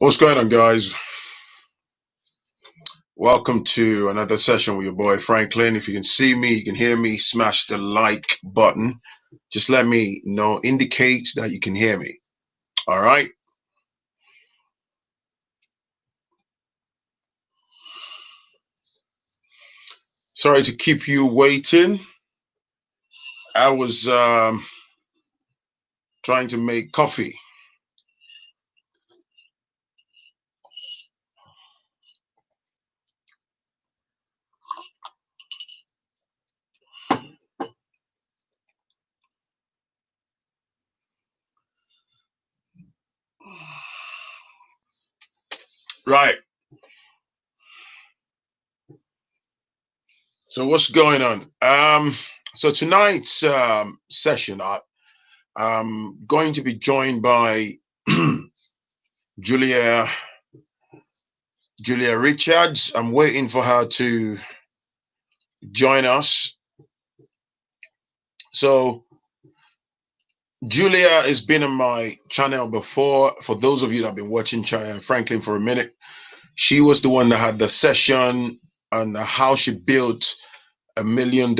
What's going on, guys? Welcome to another session with your boy Phrankleen. If you can see me, you can hear me, smash the like button. Just let me know, indicate that you can hear me. All right. Sorry to keep you waiting. I was trying to make coffee. Right. So what's going on? So tonight's session, I'm going to be joined by Julia Richards. I'm waiting for her to join us. So Julia has been on my channel before. For those of you that have been watching Phrankleen for a minute, she was the one that had the session on how she built $1 million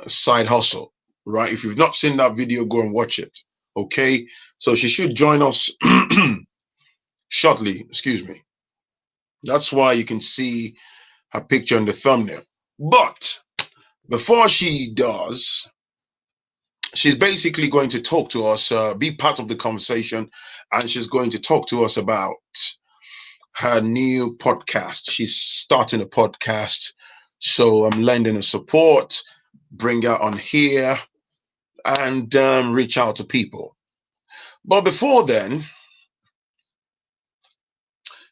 side hustle, right? If you've not seen that video, go and watch it, okay? So she should join us shortly, excuse me. That's why you can see her picture in the thumbnail. But before she does, she's basically going to talk to us, be part of the conversation, and she's going to talk to us about her new podcast. She's starting a podcast, so I'm lending her support, bring her on here, and reach out to people. But before then,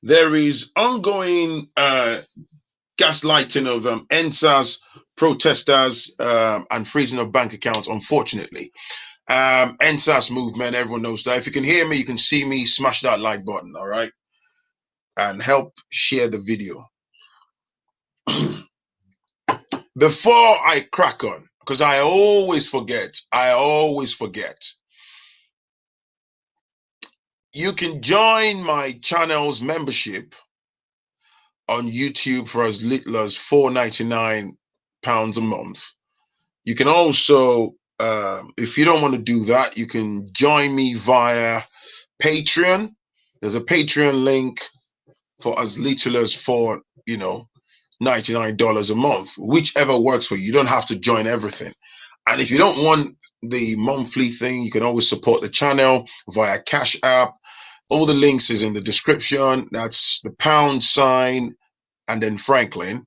there is ongoing gaslighting of ENDSARS protesters and freezing of bank accounts, unfortunately. ENDSARS movement, everyone knows that. If you can hear me, you can see me, smash that like button, all right? And help share the video. Before I crack on, because I always forget, you can join my channel's membership on YouTube for as little as £4.99 a month. You can also, if you don't want to do that, you can join me via Patreon. There's a Patreon link for as little as $99 a month, whichever works for you. You don't have to join everything. And if you don't want the monthly thing, you can always support the channel via Cash App. All the links is in the description. That's the £, and then Phrankleen,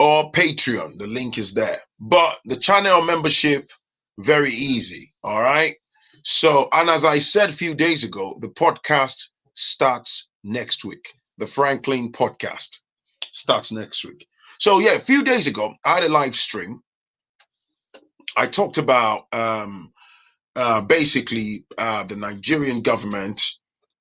or Patreon. The link is there. But the channel membership, very easy. All right. So, and as I said a few days ago, the podcast starts next week. The Phrankleen podcast starts next week. So yeah, a few days ago, I had a live stream. I talked about basically the Nigerian government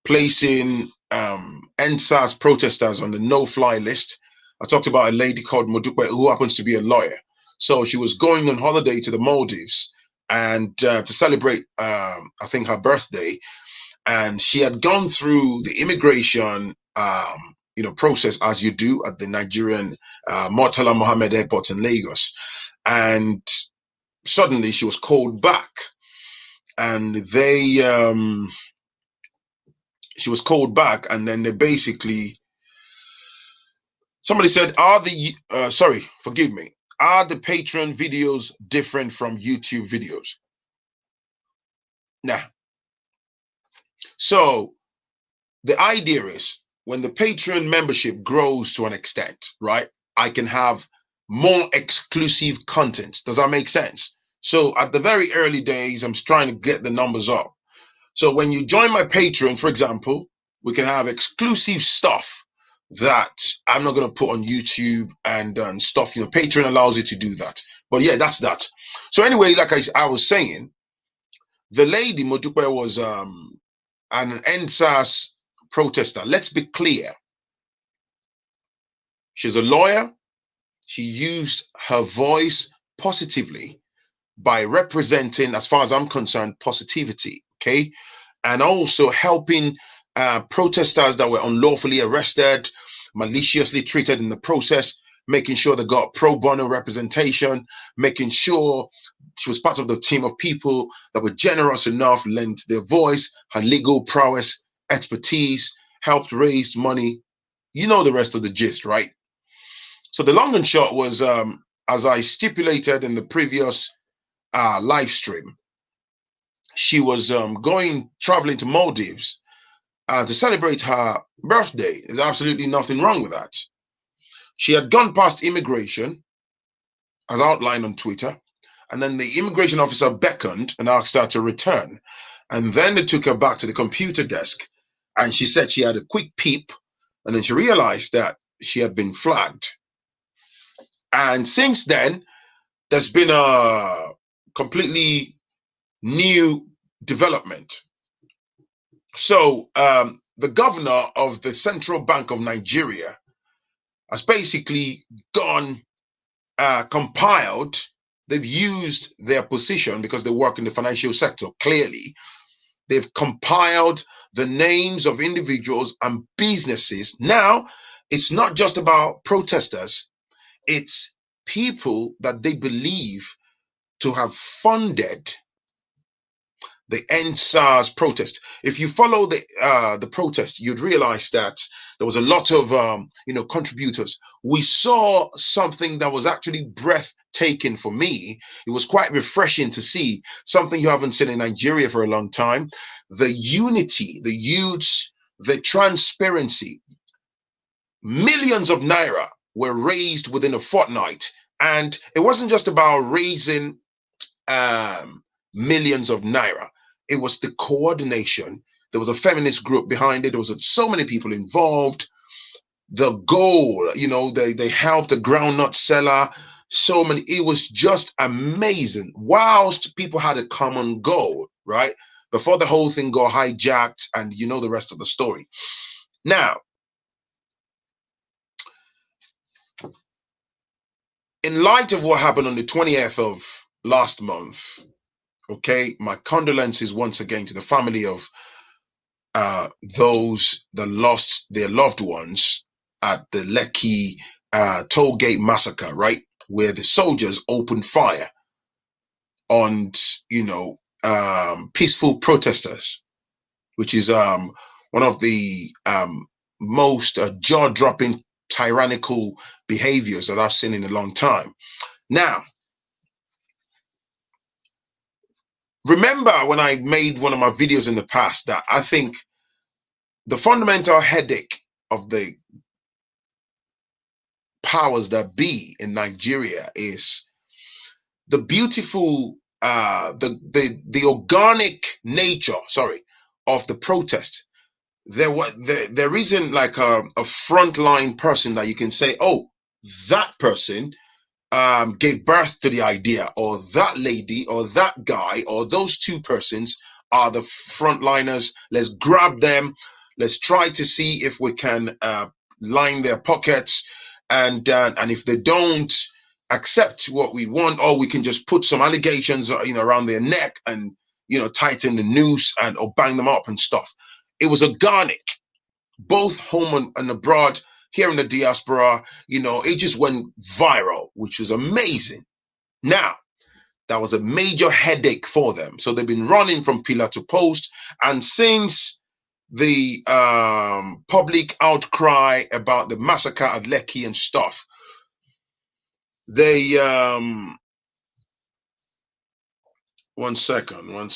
placing ENDSARS protesters on the no-fly list. I talked about a lady called Modupe who happens to be a lawyer. So she was going on holiday to the Maldives and to celebrate, I think, her birthday. And she had gone through the immigration process, as you do at the Nigerian Murtala Mohammed Airport in Lagos. And suddenly she was called back. And she was called back, and then they basically, somebody said, are the Patreon videos different from YouTube videos? Nah. So the idea is, when the Patreon membership grows to an extent, right, I can have more exclusive content. Does that make sense? So at the very early days, I'm trying to get the numbers up. So when you join my Patreon, for example, we can have exclusive stuff that I'm not going to put on YouTube and stuff. Patreon allows you to do that. But yeah, that's that. So anyway, like I was saying, the lady Modupe was an ENDSARS protester. Let's be clear. She's a lawyer. She used her voice positively by representing, as far as I'm concerned, positivity, okay? And also helping protesters that were unlawfully arrested, maliciously treated in the process, making sure they got pro bono representation, making sure she was part of the team of people that were generous enough, lent their voice, her legal prowess, expertise, helped raise money. You know the rest of the gist, right? So the long and short was, as I stipulated in the previous live stream, she was traveling to Maldives to celebrate her birthday. There's absolutely nothing wrong with that. She had gone past immigration, as outlined on Twitter, and then the immigration officer beckoned and asked her to return. And then they took her back to the computer desk, and she said she had a quick peep, and then she realized that she had been flagged. And since then, there's been a completely new development. So, the governor of the Central Bank of Nigeria has basically compiled, they've used their position because they work in the financial sector, clearly. They've compiled the names of individuals and businesses. Now, it's not just about protesters, it's people that they believe to have funded the ENDSARS protest. If you follow the protest, you'd realize that there was a lot of contributors. We saw something that was actually breathtaking for me. It was quite refreshing to see something you haven't seen in Nigeria for a long time. The unity, the youths, the transparency. Millions of naira were raised within a fortnight, and it wasn't just about raising millions of naira. It was the coordination. There was a feminist group behind it. There was so many people involved. The goal, they helped a groundnut seller. So many. It was just amazing. Whilst people had a common goal, right? Before the whole thing got hijacked, and you know the rest of the story. Now, in light of what happened on the 20th of last month, okay, my condolences once again to the family of those that lost their loved ones at the Lekki toll gate massacre, right? Where the soldiers opened fire on, peaceful protesters, which is one of the most jaw-dropping tyrannical behaviors that I've seen in a long time. Now, remember when I made one of my videos in the past that I think the fundamental headache of the powers that be in Nigeria is the beautiful, the organic nature, of the protest. There isn't like a frontline person that you can say, oh, that person gave birth to the idea, or that lady, or that guy, or those two persons are the frontliners. Let's grab them. Let's try to see if we can line their pockets, and if they don't accept what we want, or we can just put some allegations, around their neck and tighten the noose and or bang them up and stuff. It was organic, both home and abroad. Here in the diaspora, it just went viral, which was amazing. Now, that was a major headache for them. So they've been running from pillar to post. And since the public outcry about the massacre at Lekki and stuff, they, one second, man.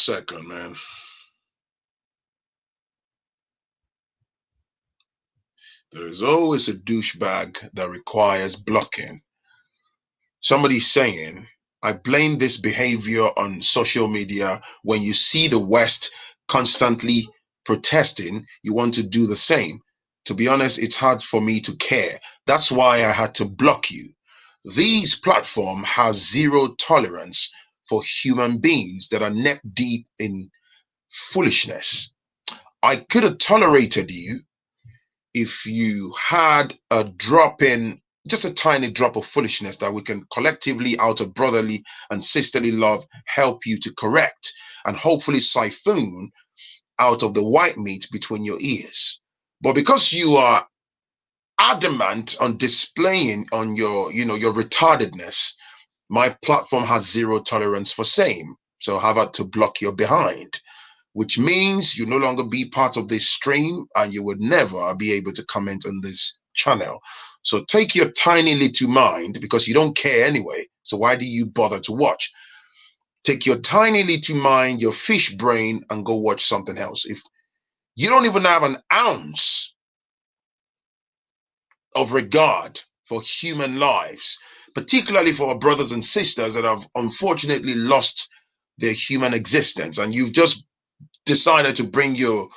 There is always a douchebag that requires blocking. Somebody's saying, I blame this behavior on social media. When you see the West constantly protesting, you want to do the same. To be honest, it's hard for me to care. That's why I had to block you. These platform has zero tolerance for human beings that are neck deep in foolishness. I could have tolerated you if you had a drop in, just a tiny drop of foolishness that we can collectively, out of brotherly and sisterly love, help you to correct and hopefully siphon out of the white meat between your ears. But because you are adamant on displaying on your, your retardedness, my platform has zero tolerance for same. So how about to block your behind, which means you no longer be part of this stream and you would never be able to comment on this channel. So take your tiny little mind, because you don't care anyway. So why do you bother to watch? Take your tiny little mind, your fish brain, and go watch something else. If you don't even have an ounce of regard for human lives, particularly for our brothers and sisters that have unfortunately lost their human existence, and you've just decided to bring your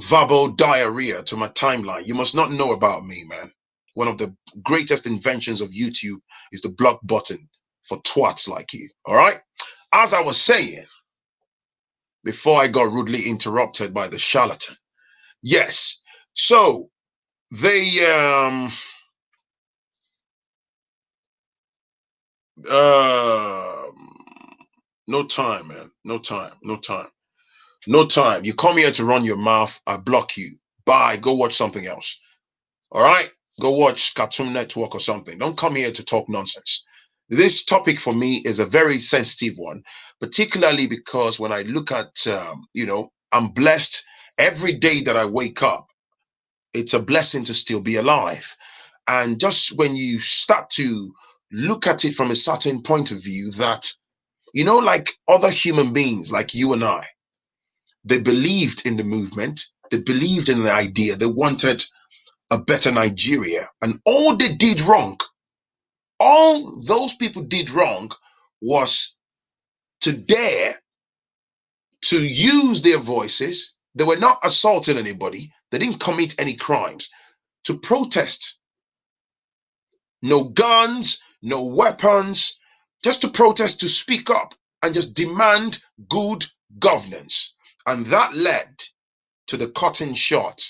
verbal diarrhea to my timeline, you must not know about me, man. One of the greatest inventions of YouTube is the block button for twats like you. All right? As I was saying, before I got rudely interrupted by the charlatan. Yes. So they no time, man. No time. No time. No time. You come here to run your mouth, I block you. Bye. Go watch something else. All right? Go watch Cartoon Network or something. Don't come here to talk nonsense. This topic for me is a very sensitive one, particularly because when I look at, I'm blessed every day that I wake up. It's a blessing to still be alive. And just when you start to look at it from a certain point of view, that, like other human beings, like you and I, they believed in the movement, they believed in the idea, they wanted a better Nigeria. And all they did wrong, all those people did wrong was to dare to use their voices. They were not assaulting anybody, they didn't commit any crimes, to protest. No guns, no weapons, just to protest, to speak up and just demand good governance. And that led to the cutting short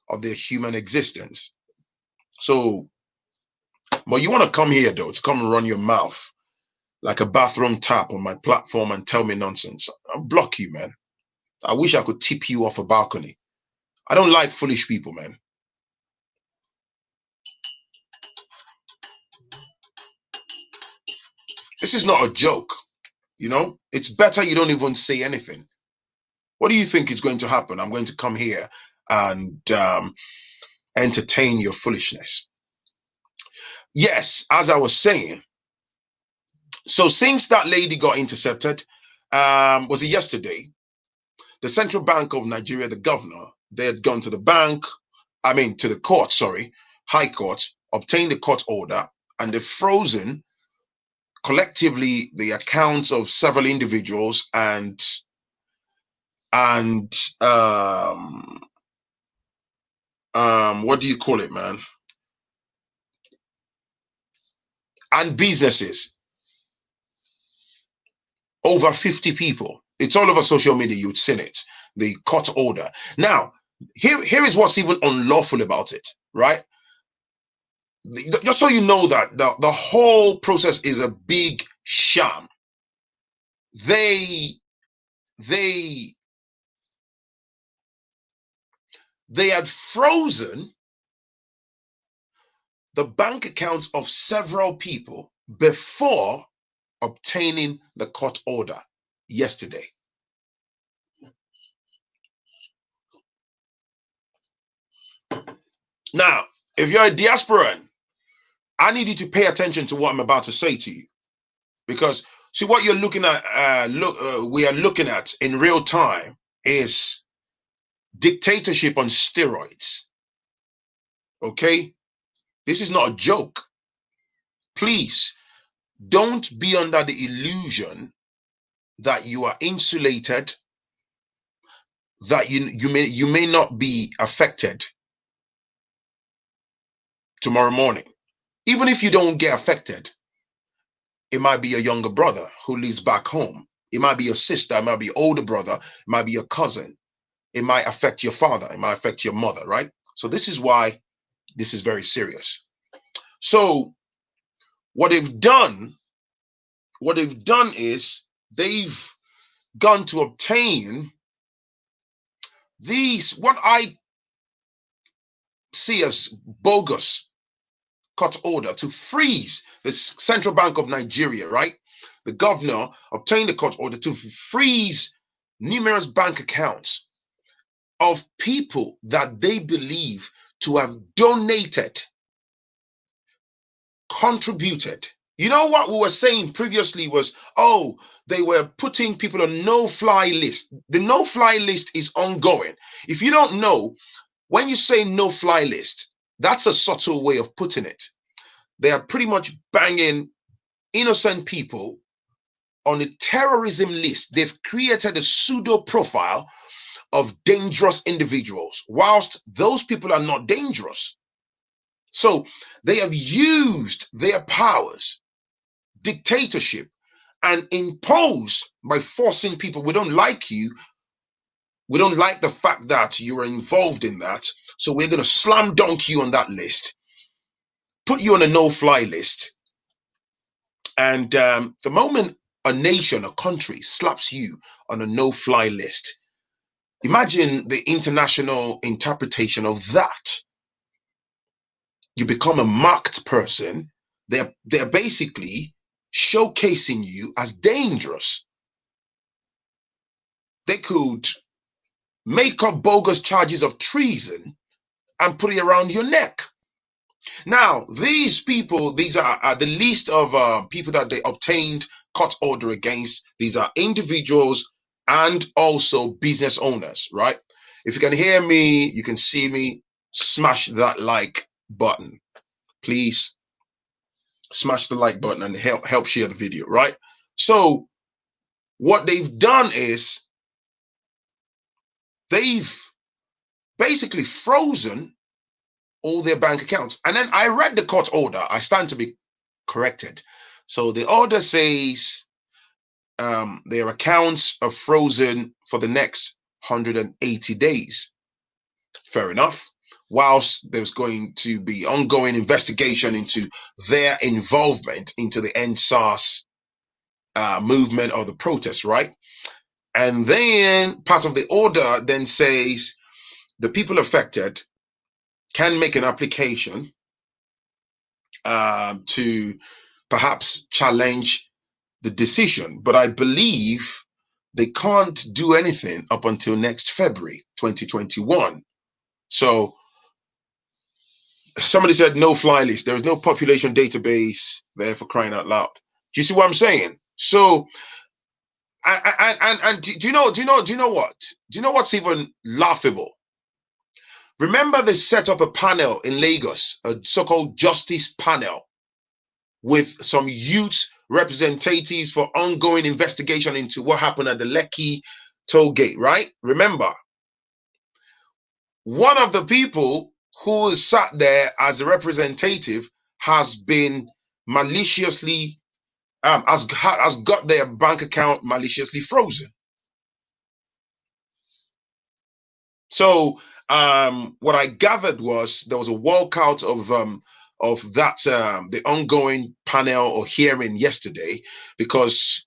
of their human existence. So, but you want to come here though, to come and run your mouth like a bathroom tap on my platform and tell me nonsense. I'll block you, man. I wish I could tip you off a balcony. I don't like foolish people, man. This is not a joke, It's better you don't even say anything. What do you think is going to happen? I'm going to come here and entertain your foolishness. Yes, as I was saying, so since that lady got intercepted, was it yesterday? The Central Bank of Nigeria, the governor, they had gone to the to the court, sorry, High Court, obtained a court order, and they've frozen collectively the accounts of several individuals and what do you call it, man? And businesses. Over 50 people. It's all over social media. You'd seen it. The court order. Now, here is what's even unlawful about it, right? Just so you know that the whole process is a big sham. They had frozen the bank accounts of several people before obtaining the court order yesterday. Now, if you're a diasporan, I need you to pay attention to what I'm about to say to you, because see what you're looking at. We are looking at in real time is dictatorship on steroids. Okay, this is not a joke. Please don't be under the illusion that you are insulated, that you may not be affected tomorrow morning. Even if you don't get affected, it might be your younger brother who lives back home. It might be your sister, it might be your older brother, it might be your cousin. It might affect your father, it might affect your mother, right? So this is why this is very serious. So what they've done is they've gone to obtain these, what I see as bogus court order to freeze the Central Bank of Nigeria, right? The governor obtained a court order to freeze numerous bank accounts of people that they believe to have donated, contributed. You know what we were saying previously was, oh, they were putting people on no-fly list. The no-fly list is ongoing. If you don't know, when you say no-fly list, that's a subtle way of putting it. They are pretty much banging innocent people on a terrorism list. They've created a pseudo profile of dangerous individuals, whilst those people are not dangerous. So they have used their powers, dictatorship, and impose by forcing people. We don't like you. We don't like the fact that you are involved in that. So we're going to slam dunk you on that list, put you on a no-fly list. And the moment a nation, a country slaps you on a no-fly list, imagine the international interpretation of that. You become a marked person. They're basically showcasing you as dangerous. They could make up bogus charges of treason and put it around your neck. Now, these people, these are the list of people that they obtained court order against. These are individuals and also business owners, right? If you can hear me, you can see me, smash that like button. Please smash the like button and help share the video, right? So what they've done is they've basically frozen all their bank accounts. And then I read the court order. I stand to be corrected. So the order says their accounts are frozen for the next 180 days. Fair enough. Whilst there's going to be ongoing investigation into their involvement into the ENDSARS movement or the protest, right? And then part of the order then says the people affected can make an application to perhaps challenge the decision. But I believe they can't do anything up until next February 2021. So somebody said no fly list. There is no population database there, for crying out loud. Do you see what I'm saying? So, and do you know what? Do you know what's even laughable? Remember, they set up a panel in Lagos, a so-called justice panel, with some youth representatives for ongoing investigation into what happened at the Lekki toll gate, right? Remember, one of the people who sat there as a representative has been maliciously, has got their bank account maliciously frozen. So what I gathered was there was a walkout of that the ongoing panel or hearing yesterday, because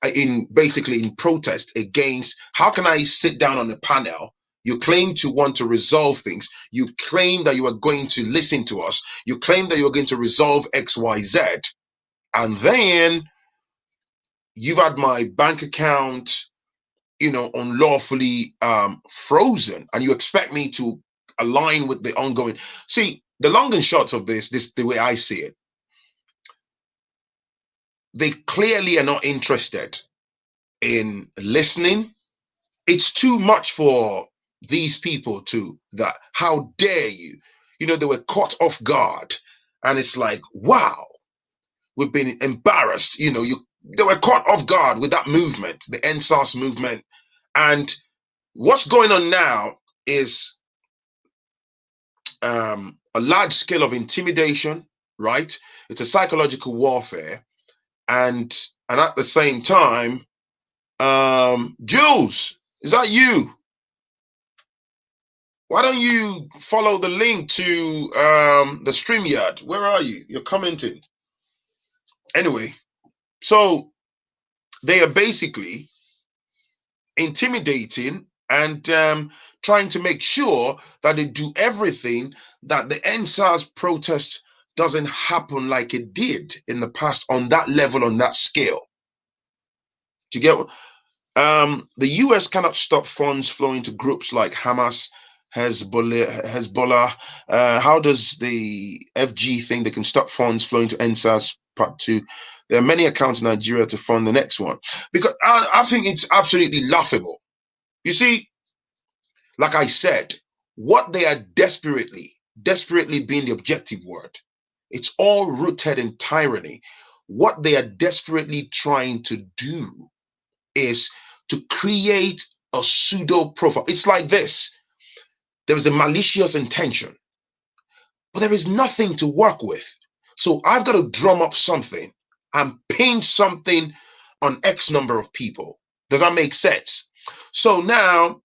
basically in protest against, how can I sit down on a panel? You claim to want to resolve things. You claim that you are going to listen to us. You claim that you are going to resolve X, Y, Z. And then you've had my bank account, unlawfully frozen, and you expect me to align with the ongoing. See, the long and short of this, the way I see it, they clearly are not interested in listening. It's too much for these people that, how dare you? They were caught off guard, and it's like, wow, we've been embarrassed. They were caught off guard with that movement, the ENDSARS movement. And what's going on now is a large scale of intimidation, right? It's a psychological warfare. And at the same time, Jules, is that you? Why don't you follow the link to the StreamYard? Where are you? You're commenting. Anyway, so they are basically intimidating and trying to make sure that they do everything that the ENDSARS protest doesn't happen like it did in the past on that level, on that scale. Do you get? The US cannot stop funds flowing to groups like Hamas, Hezbollah. How does the FG think they can stop funds flowing to ENDSARS Part 2? There are many accounts in Nigeria to fund the next one. Because I think it's absolutely laughable. You see, like I said, what they are desperately being the objective word, it's all rooted in tyranny. What they are desperately trying to do is to create a pseudo profile. It's like this: there is a malicious intention, but there is nothing to work with. So I've got to drum up something and paint something on X number of people. Does that make sense? So now,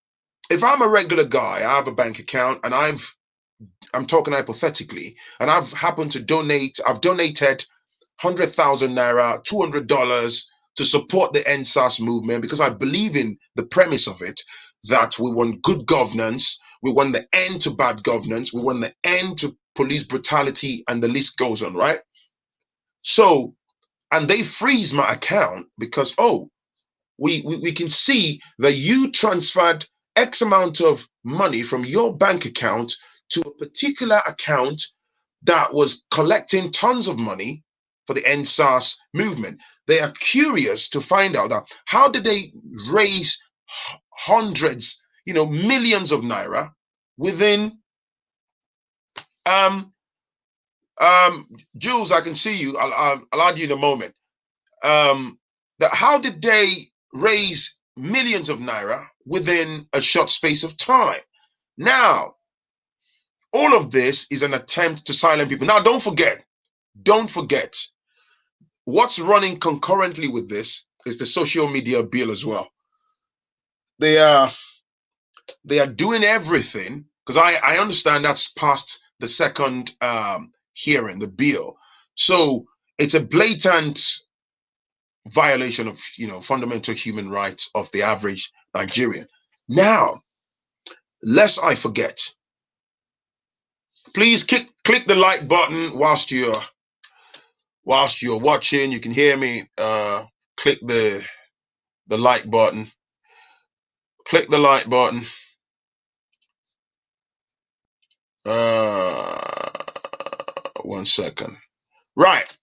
if I'm a regular guy, I have a bank account, and I'm talking hypothetically, and I've happened to I've donated 100,000 naira, $200 to support the ENDSARS movement because I believe in the premise of it, that we want good governance, we want the end to bad governance, we want the end to police brutality, and the list goes on, right? So, and they freeze my account because, oh, we can see that you transferred X amount of money from your bank account to a particular account that was collecting tons of money for the ENDSARS movement. They are curious to find out that how did they raise hundreds, millions of naira within um Jules, I can see you. I'll add you in a moment. That how did they raise millions of naira within a short space of time? Now, all of this is an attempt to silence people. Now, don't forget, what's running concurrently with this is the social media bill as well. They are doing everything because I understand that's past the second hearing, the bill. So it's a blatant violation of fundamental human rights of the average Nigerian. Now, lest I forget, please click the like button whilst you're watching. You can hear me. Click the like button. Click the like button. One second. Right.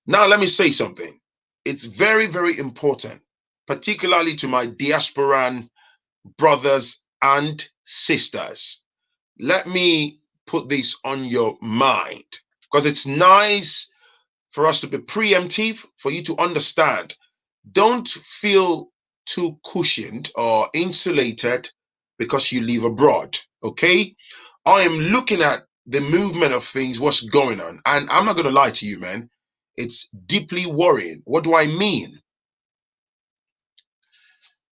Now let me say something. It's very, very important, particularly to my diasporan brothers and sisters. Let me put this on your mind because it's nice for us to be preemptive, for you to understand. Don't feel too cushioned or insulated because you live abroad, okay? I am looking at the movement of things, what's going on, and I'm not going to lie to you, man. It's deeply worrying. What do I mean?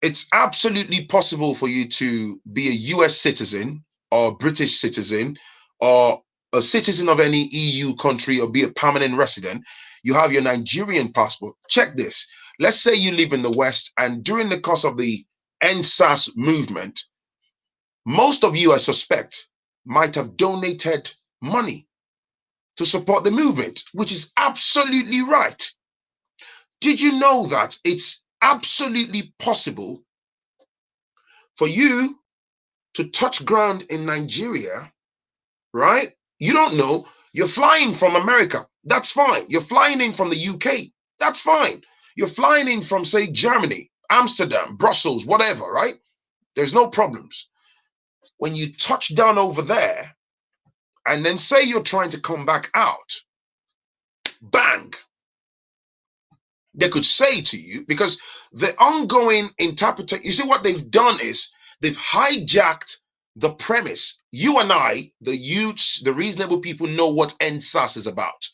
It's absolutely possible for you to be a US citizen or British citizen or a citizen of any EU country or be a permanent resident. You have your Nigerian passport. Check this. Let's say you live in the West, and during the course of the ENDSARS movement, most of you, I suspect, might have donated money to support the movement, which is absolutely right. Did you know that it's absolutely possible for you to touch ground in Nigeria, right? You don't know. You're flying from America. That's fine. You're flying in from the UK. That's fine. You're flying in from, say, Germany, Amsterdam, Brussels, whatever, right? There's no problems. When you touch down over there, and then say you're trying to come back out, bang, they could say to you, because the ongoing interpretation, you see what they've done is they've hijacked the premise. You and I, the youths, the reasonable people, know what ENDSARS is about.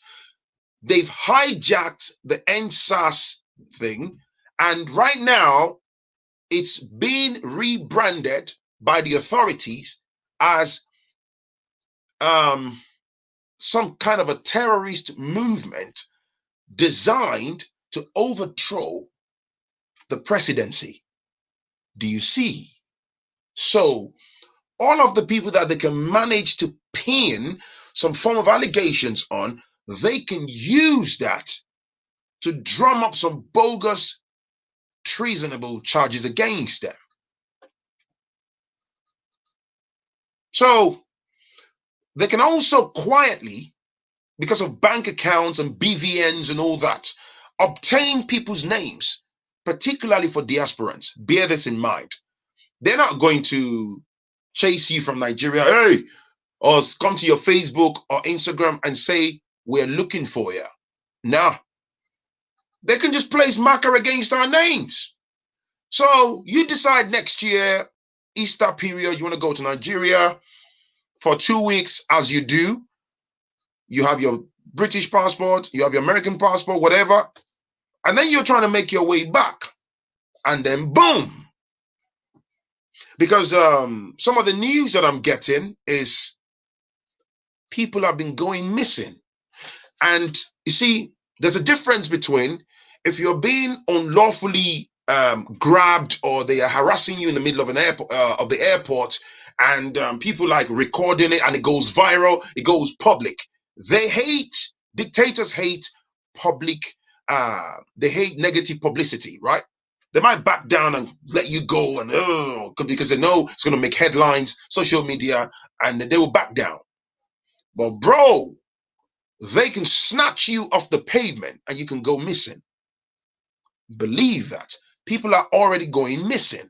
They've hijacked the ENDSARS thing, and right now it's being rebranded by the authorities as some kind of a terrorist movement designed to overthrow the presidency. Do you see? So all of the people that they can manage to pin some form of allegations on, they can use that to drum up some bogus, treasonable charges against them. So they can also quietly, because of bank accounts and BVNs and all that, obtain people's names, particularly for diasporans. Bear this in mind. They're not going to chase you from Nigeria, hey, or come to your Facebook or Instagram and say, we're looking for you. No. They can just place marker against our names. So you decide next year, Easter period, you want to go to Nigeria for 2 weeks, as you do. You have your British passport, you have your American passport, whatever. And then you're trying to make your way back. And then boom. Because some of the news that I'm getting is people have been going missing. And you see, there's a difference between if you're being unlawfully grabbed, or they are harassing you in the middle of an airport, of the airport, and people like recording it and it goes viral, it goes public. They hate, dictators hate public, they hate negative publicity, right? They might back down and let you go, and because they know it's going to make headlines, social media, and they will back down. But bro, they can snatch you off the pavement and you can go missing. Believe that. People are already going missing.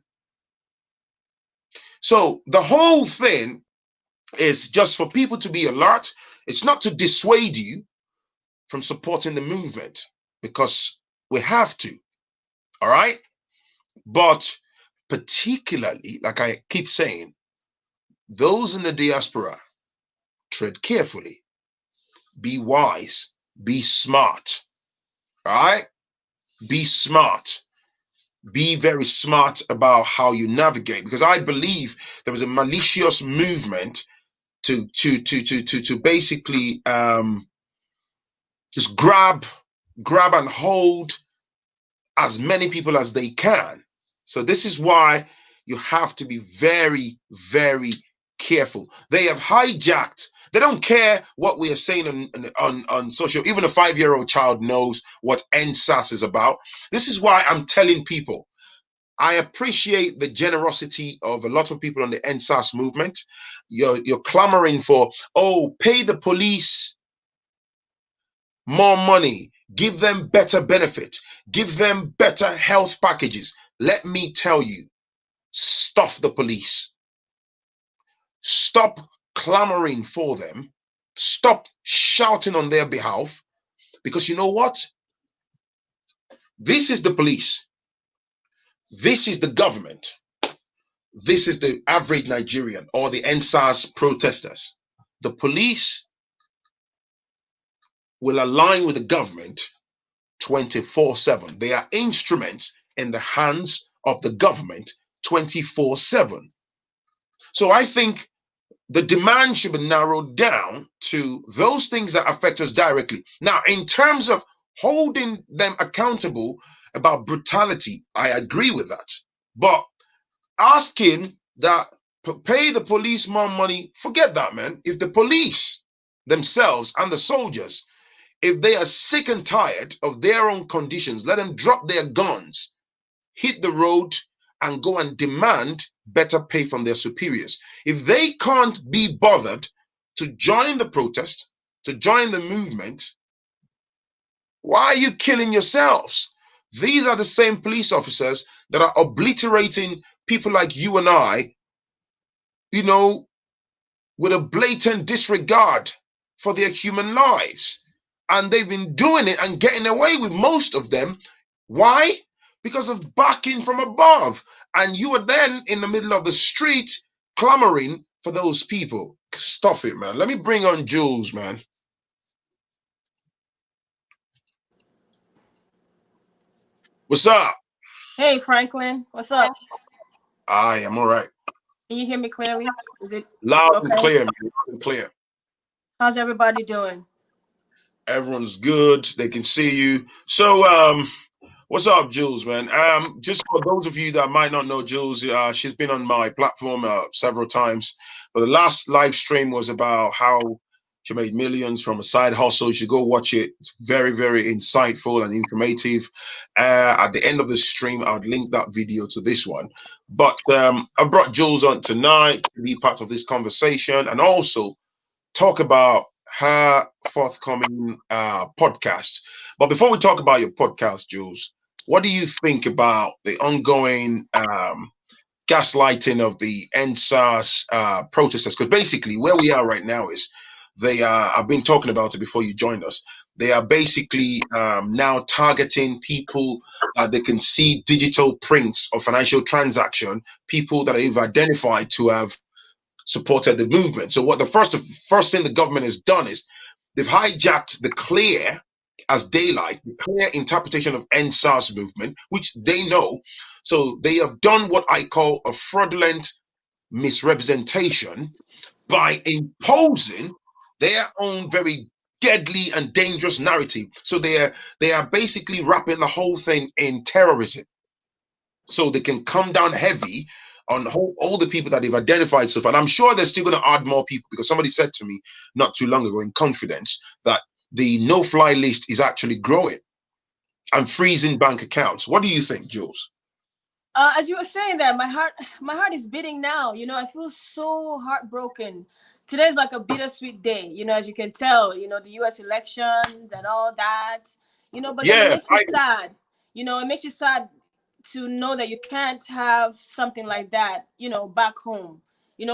So the whole thing is just for people to be alert. It's not to dissuade you from supporting the movement, because we have to. All right? But particularly, like I keep saying, those in the diaspora, tread carefully. Be wise. Be smart. All right? Be smart. Be very smart about how you navigate, because I believe there was a malicious movement to basically just grab and hold as many people as they can. So this is why you have to be very, very careful. They have hijacked. They don't care what we are saying on social. Even a 5-year-old child knows what ENDSARS is about. This is why I'm telling people, I appreciate the generosity of a lot of people on the ENDSARS movement. You're clamoring for, oh, pay the police more money, give them better benefits, give them better health packages. Let me tell you, stuff the police. Stop clamoring for them. Stop shouting on their behalf, because you know what? This is the police. This is the government. This is the average Nigerian or the ENDSARS protesters. The police will align with the government 24/7. They are instruments in the hands of the government 24/7. So I think the demand should be narrowed down to those things that affect us directly. Now, in terms of holding them accountable about brutality, I agree with that. But asking that pay the police more money, forget that, man. If the police themselves and the soldiers, if they are sick and tired of their own conditions, let them drop their guns, hit the road, and go and demand better pay from their superiors. If they can't be bothered to join the protest, to join the movement, why are you killing yourselves? These are the same police officers that are obliterating people like you and I, you know, with a blatant disregard for their human lives. And they've been doing it and getting away with most of them. Why? Because of backing from above. And you are then in the middle of the street clamoring for those people. Stuff it, man. Let me bring on Jules, man. What's up? Hey, Phrankleen. What's up? I am all right. Can you hear me clearly? Is it Loud okay? and clear, man. Loud and clear. How's everybody doing? Everyone's good. They can see you. So, What's up, Jules, man? Just for those of you that might not know Jules, she's been on my platform several times. But the last live stream was about how she made millions from a side hustle. You should go watch it. It's very, very insightful and informative. At the end of the stream, I'd link that video to this one. But I brought Jules on tonight to be part of this conversation and also talk about her forthcoming podcast. But before we talk about your podcast, Jules, what do you think about the ongoing gaslighting of the ENDSARS protesters? Because basically, where we are right now is they are, I've been talking about it before you joined us. They are basically now targeting people that they can see digital prints of financial transaction, people that they've identified to have supported the movement. So what the first thing the government has done is they've hijacked the clear as daylight, the clear interpretation of ENDSARS movement, which they know. So they have done what I call a fraudulent misrepresentation by imposing their own very deadly and dangerous narrative. So they are basically wrapping the whole thing in terrorism so they can come down heavy on all the people that they've identified so far. And I'm sure they're still going to add more people because somebody said to me not too long ago in confidence that the no-fly list is actually growing and freezing bank accounts. What do you think, Jules? As you were saying that, my heart is beating now. I feel so heartbroken. Today's like a bittersweet day. As you can tell. The U.S. elections and all that. But then it Yeah, makes you sad. It makes you sad to know that you can't have something like that, back home.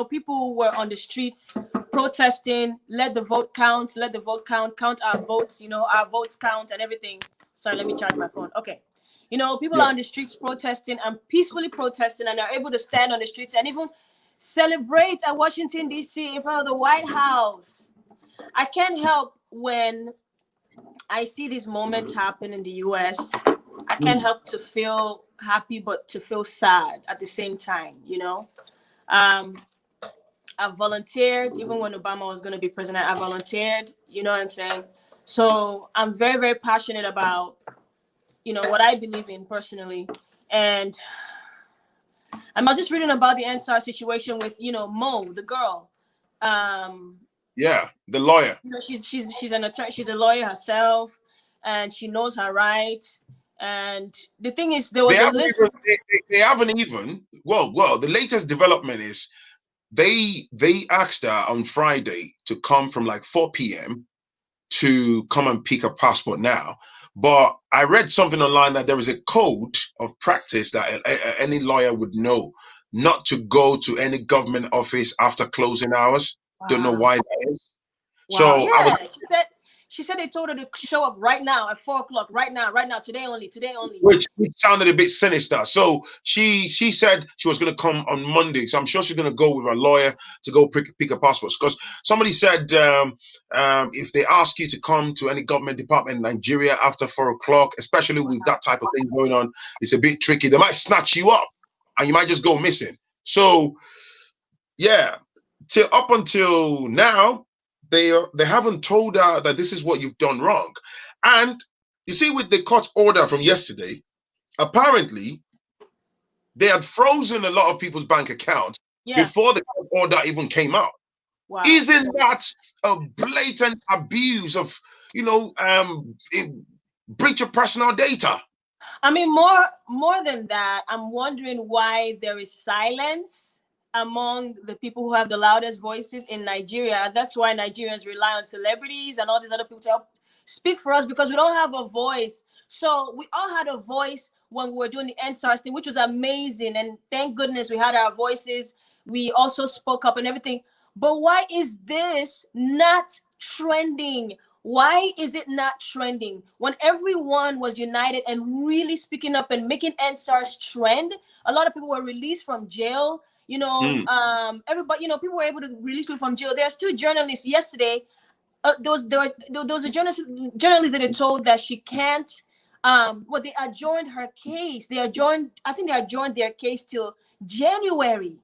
People were on the streets protesting, let the vote count, count our votes, our votes count and everything. Sorry, let me charge my phone. Okay. People yeah. are on the streets protesting and peacefully protesting and are able to stand on the streets and even celebrate at Washington, D.C. in front of the White House. I can't help when I see these moments happen in the U.S. I can't help to feel happy, but to feel sad at the same time, I volunteered, even when Obama was going to be president, I volunteered, you know what I'm saying? So I'm very, very passionate about, what I believe in personally. And I'm just reading about the ENDSARS situation with, Mo, the girl. Yeah, the lawyer. She's an attorney, she's a lawyer herself, and she knows her rights. And the thing is, there They was a haven't list. even. They haven't even. Well. The latest development is they asked her on Friday to come from like 4 p.m. to come and pick a passport now. But I read something online that there is a code of practice that any lawyer would know not to go to any government office after closing hours. Don't know Wow. why that is. Wow. So I was, Yeah. She said they told her to show up right now at 4 o'clock. Right now, today only. which sounded a bit sinister. So she said she was going to come on Monday. So I'm sure she's going to go with her lawyer to go pick a passport. Because somebody said if they ask you to come to any government department in Nigeria after 4 o'clock, especially with that type of thing going on, it's a bit tricky. They might snatch you up and you might just go missing. So yeah, till up until now, they haven't told her that this is what you've done wrong. And you see, with the court order from yesterday, apparently they had frozen a lot of people's bank accounts Yeah. before the court order even came out. Wow. Isn't that a blatant abuse of, breach of personal data? I mean, more than that, I'm wondering why there is silence among the people who have the loudest voices in Nigeria. That's why Nigerians rely on celebrities and all these other people to help speak for us, because we don't have a voice. So we all had a voice when we were doing the ENDSARS thing, which was amazing. And thank goodness we had our voices. We also spoke up and everything. But why is this not trending? Why is it not trending? When everyone was united and really speaking up and making ENDSARS trend, a lot of people were released from jail. Everybody, people were able to release people from jail. There's two journalists yesterday. There was a journalist that they told that she can't. They adjourned her case. I think they adjourned their case till January.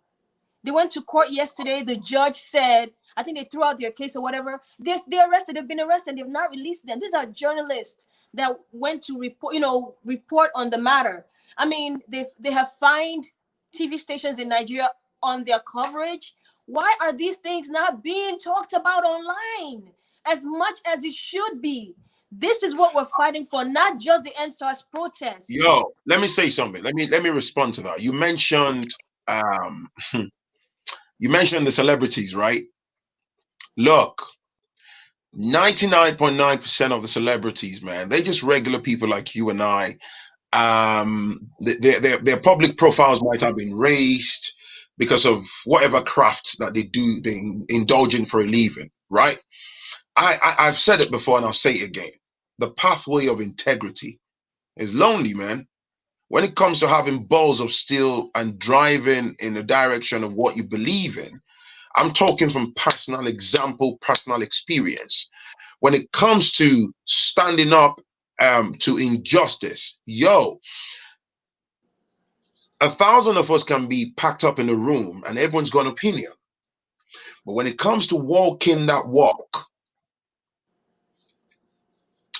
They went to court yesterday. The judge said, I think they threw out their case or whatever. They're arrested. They've been arrested. They've not released them. These are journalists that went to report on the matter. I mean, they have fined TV stations in Nigeria on their coverage. Why are these things not being talked about online as much as it should be? This is what we're fighting for, not just the ENDSARS protest. Yo, let me say something. Let me respond to that. You mentioned you mentioned the celebrities, right? Look, 99.9% of the celebrities, man, they're just regular people like you and I. Their public profiles might have been raised because of whatever craft that they indulge in for a living, right? I've said it before and I'll say it again. The pathway of integrity is lonely, man. When it comes to having balls of steel and driving in the direction of what you believe in, I'm talking from personal example, personal experience. When it comes to standing up to injustice, yo, 1,000 of us can be packed up in a room and everyone's got an opinion. But when it comes to walking that walk,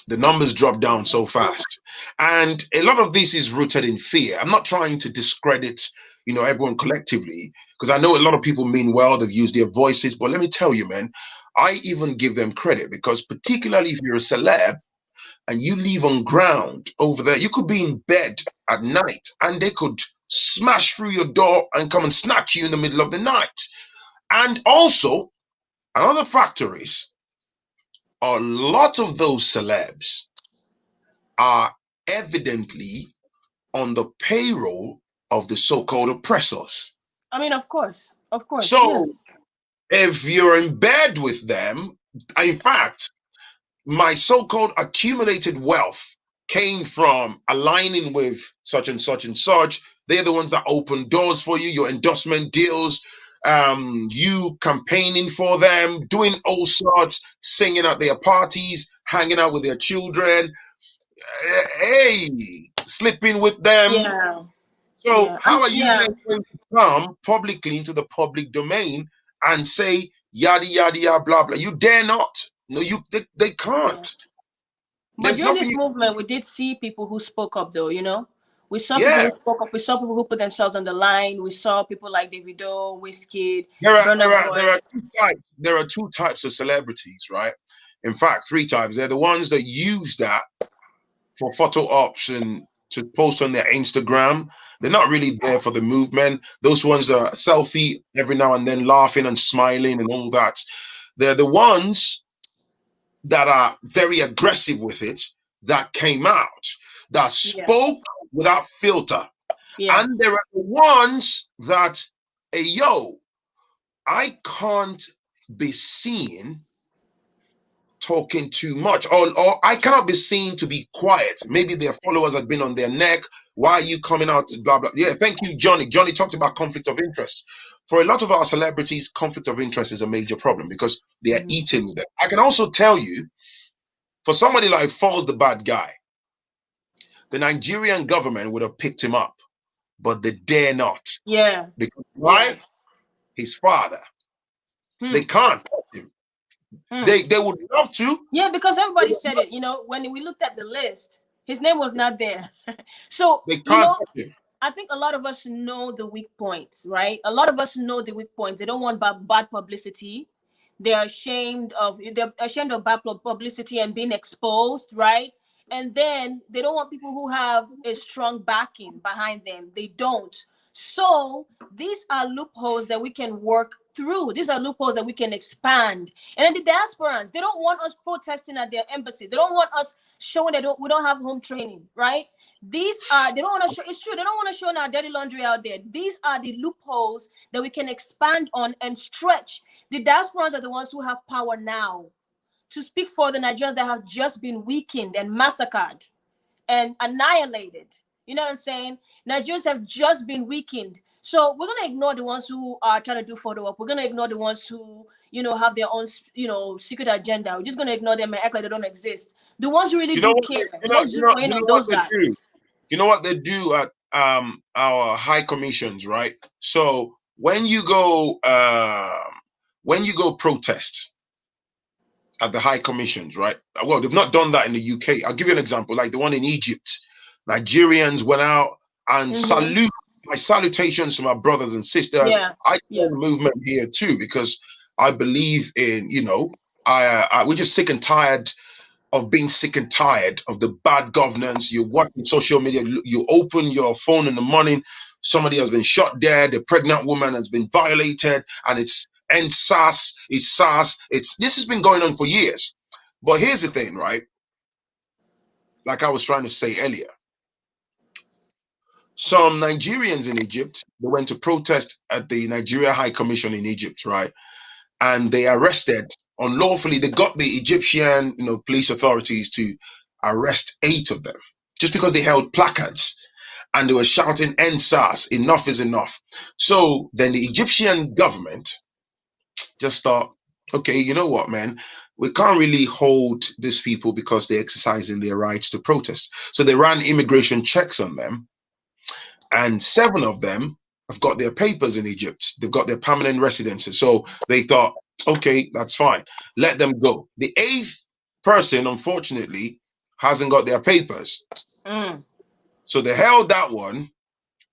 the numbers drop down so fast. And a lot of this is rooted in fear. I'm not trying to discredit, everyone collectively, because I know a lot of people mean well, they've used their voices, but let me tell you, man, I even give them credit because particularly if you're a celeb and you live on ground over there, you could be in bed at night and they could smash through your door and come and snatch you in the middle of the night. And also, another factor is, a lot of those celebs are evidently on the payroll of the so-called oppressors. I mean, of course. So if you're in bed with them, in fact, my so-called accumulated wealth came from aligning with such and such and such. They're the ones that open doors for you, your endorsement deals, you campaigning for them, doing all sorts, singing at their parties, hanging out with their children, hey, sleeping with them. Yeah. So how are you Yeah. then going to come publicly into the public domain and say yada yada yada blah blah? You dare not. No, they can't. Yeah. But There's during nothing this movement, we did see people who spoke up, though. We saw people Yeah, who spoke up. We saw people who put themselves on the line. We saw people like Davido, Wizkid, there are Burna there are there Boy. are two types. There are two types of celebrities, right? In fact, three types. They're the ones that use that for photo ops and to post on their Instagram. They're not really there for the movement. Those ones are selfie every now and then, laughing and smiling and all that. They're the ones that are very aggressive with it, that came out, that spoke without filter. Yeah. And there are the ones that, hey, yo, I can't be seen talking too much, or I cannot be seen to be quiet. Maybe their followers have been on their neck. Why are you coming out? Blah, blah. Yeah, thank you, Johnny. Johnny talked about conflict of interest. For a lot of our celebrities, conflict of interest is a major problem because they are eating with it. I can also tell you, for somebody like Falls the bad guy, the Nigerian government would have picked him up, but they dare not. Yeah. Because why? Yeah. His father. They can't touch him. They would love to. Yeah, because everybody said it. When we looked at the list, his name was not there. So, They can't touch him. I think a lot of us know the weak points, right? A lot of us know the weak points. They don't want bad publicity. They're ashamed of bad publicity and being exposed, right? And then they don't want people who have a strong backing behind them. They don't. So these are loopholes that we can work through. These are loopholes that we can expand. And then the diasporans, they don't want us protesting at their embassy. They don't want us showing that we don't have home training, right? These are, they don't want to show, it's true, they don't want to show our dirty laundry out there. These are the loopholes that we can expand on and stretch. The diasporans are the ones who have power now to speak for the Nigerians that have just been weakened and massacred and annihilated. You know what I'm saying? Nigerians have just been weakened. So we're going to ignore the ones who are trying to do photo op. We're going to ignore the ones who, have their own, secret agenda. We're just going to ignore them and act like they don't exist. The ones who really do care. Let's zoom in on those guys. You know what they do at our high commissions, right? So when you go protest at the high commissions, right? Well, they've not done that in the UK. I'll give you an example, like the one in Egypt. Nigerians went out and salute. My salutations to my brothers and sisters. Yeah. I Yeah. join the movement here too because I believe in, we're just sick and tired of being sick and tired of the bad governance. You watch on social media, you open your phone in the morning, somebody has been shot dead, a pregnant woman has been violated, and it's ENDSARS, it's SARS. This has been going on for years. But here's the thing, right? Like I was trying to say earlier, some Nigerians in Egypt, they went to protest at the Nigeria High Commission in Egypt, right? And they arrested unlawfully. They got the Egyptian, police authorities to arrest 8 of them just because they held placards and they were shouting "ENDSARS, enough is enough." So then the Egyptian government just thought, okay, you know what, man, we can't really hold these people because they're exercising their rights to protest. So they ran immigration checks on them, and 7 of them have got their papers in Egypt. They've got their permanent residences. So they thought, okay, that's fine. Let them go. The 8th person, unfortunately, hasn't got their papers. So they held that one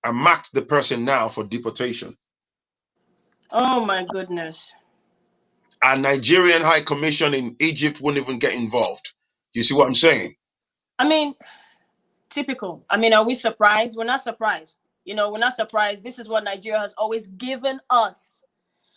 and marked the person now for deportation. Oh my goodness. And Nigerian High Commission in Egypt wouldn't even get involved. You see what I'm saying? I mean, typical. I mean, are we surprised? We're not surprised. We're not surprised. This is what Nigeria has always given us.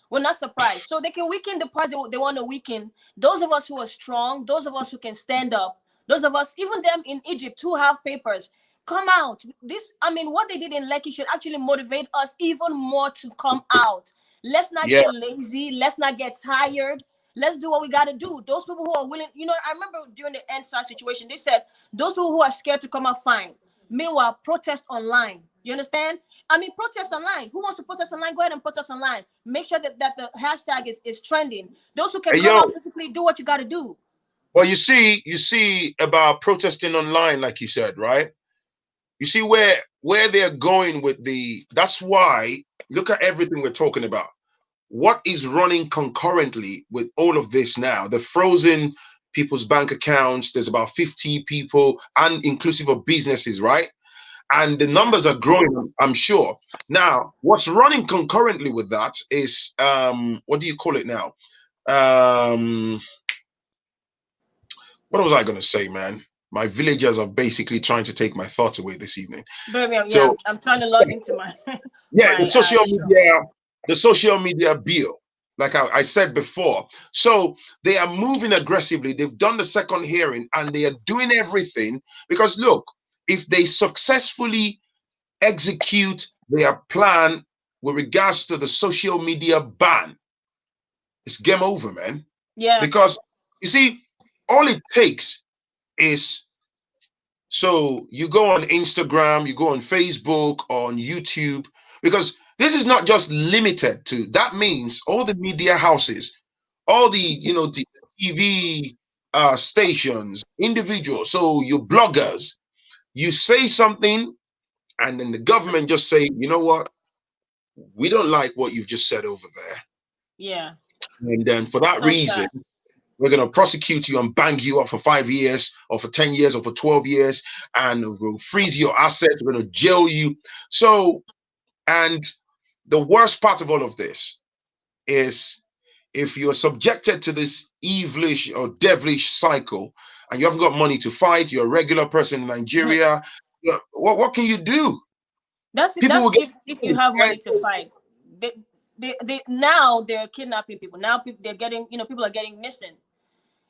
We're not surprised. So they can weaken the parts they want to weaken. Those of us who are strong, those of us who can stand up, those of us, even them in Egypt who have papers, come out. What they did in Lekki should actually motivate us even more to come out. Let's not get lazy. Let's not get tired. Let's do what we got to do. Those people who are willing, I remember during the ENDSARS situation, they said those people who are scared to come out, fine. Meanwhile, protest online. You understand? Protest online. Who wants to protest online? Go ahead and protest online. Make sure that the hashtag is trending. Those who can come out physically, do what you got to do. Well, you see about protesting online, like you said, right? You see where they're going with that's why, look at everything we're talking about. What is running concurrently with all of this now? The frozen people's bank accounts, there's about 50 people, and inclusive of businesses, right? And the numbers are growing, I'm sure. Now, what's running concurrently with that is, what do you call it now? What was I going to say, man? My villagers are basically trying to take my thoughts away this evening. Baby, I'm trying to log into my the social media bill, like I said before. So they are moving aggressively. They've done the second hearing and they are doing everything because, look, if they successfully execute their plan with regards to the social media ban, it's game over, man. Yeah. Because you see, all it takes is, so you go on Instagram, you go on Facebook, on YouTube, because this is not just limited to, that means all the media houses, all the, the TV stations, individuals, so your bloggers, you say something and then the government just say, you know what, we don't like what you've just said over there. Yeah. And then for that reason, we're going to prosecute you and bang you up for 5 years or for 10 years or for 12 years. And we'll freeze your assets. We're going to jail you. So, and the worst part of all of this is if you're subjected to this evilish or devilish cycle and you haven't got money to fight, you're a regular person in Nigeria, what can you do? That's if you have money to fight. They now they're kidnapping people. Now they're getting, people are getting missing.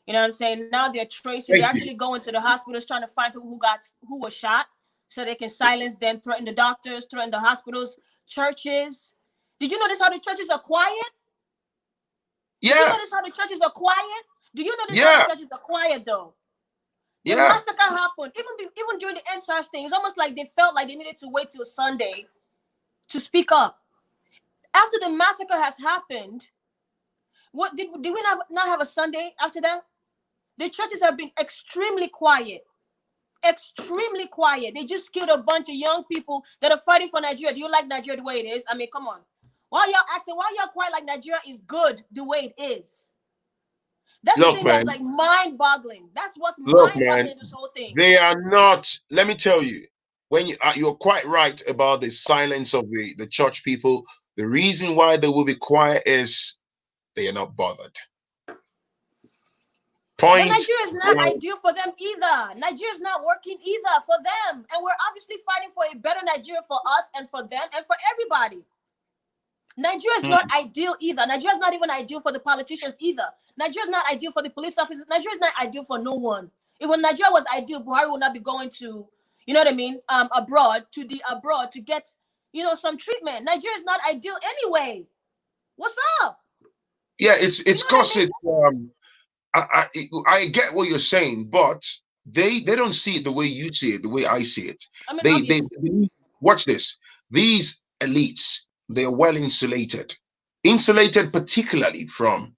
You know what I'm saying? Now they're tracing. They're actually going to the hospitals trying to find people who were shot, so they can silence them, threaten the doctors, threaten the hospitals, churches. Did you notice how the churches are quiet? Did you notice how the churches are quiet? Do you notice how the churches are quiet though? The massacre happened. Even during the ENDSARS thing, it's almost like they felt like they needed to wait till Sunday to speak up. After the massacre has happened, what did we not have a Sunday after that? The churches have been extremely quiet. Extremely quiet. They just killed a bunch of young people that are fighting for Nigeria. Do you like Nigeria the way it is? Come on. Why y'all acting? Why y'all quiet like Nigeria is good the way it is? That's the Look, thing that's man. like mind-boggling. That's what's Look, man. mind-boggling this whole thing. They are not. Let me tell you, when you're quite right about the silence of the church people. The reason why they will be quiet is they are not bothered. But Point. Nigeria is not ideal for them either. Nigeria is not working either for them. And we're obviously fighting for a better Nigeria for us and for them and for everybody. Nigeria is not ideal either. Nigeria is not even ideal for the politicians either. Nigeria is not ideal for the police officers. Nigeria is not ideal for no one. If when Nigeria was ideal, Buhari would not be going to, you know what I mean, abroad to get, you know, some treatment. Nigeria is not ideal anyway. What's up? Yeah, it's You know cause what I mean? I get what you're saying, but they don't see it the way you see it, the way I see it. I mean, They obviously. watch this. These elites, they are well insulated particularly from.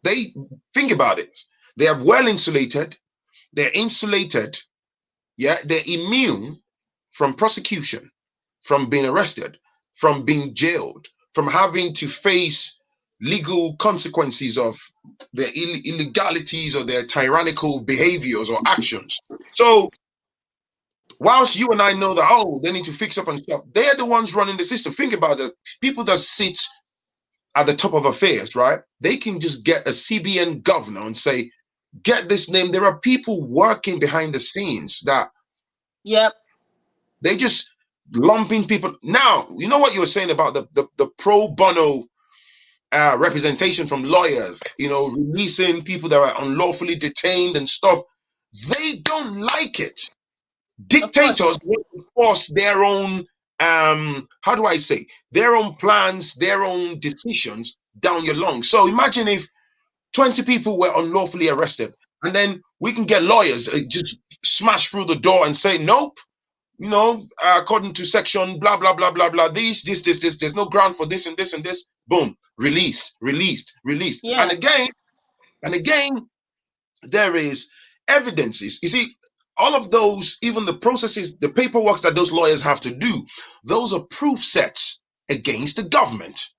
They think about it. They are well insulated. They're insulated. Yeah, they're immune from prosecution, from being arrested, from being jailed, from having to face legal consequences of their illegalities or their tyrannical behaviors or actions. So, whilst you and I know that, oh, they need to fix up and stuff, they're the ones running the system. Think about it. People that sit at the top of affairs, right? They can just get a CBN governor and say, get this name. There are people working behind the scenes that Yep. they just lumping people. Now, you know what you were saying about the pro bono representation from lawyers, you know, releasing people that are unlawfully detained and stuff. They don't like it. Dictators want to force their own, how do I say, their own plans, their own decisions down your lungs. So imagine if 20 people were unlawfully arrested and then we can get lawyers just smash through the door and say, nope, you know, according to section blah blah blah blah blah, this, there's no ground for this and this and this. Boom, released. Yeah. And again, there is evidences. You see, all of those, even the processes, the paperwork that those lawyers have to do, those are proof sets against the government.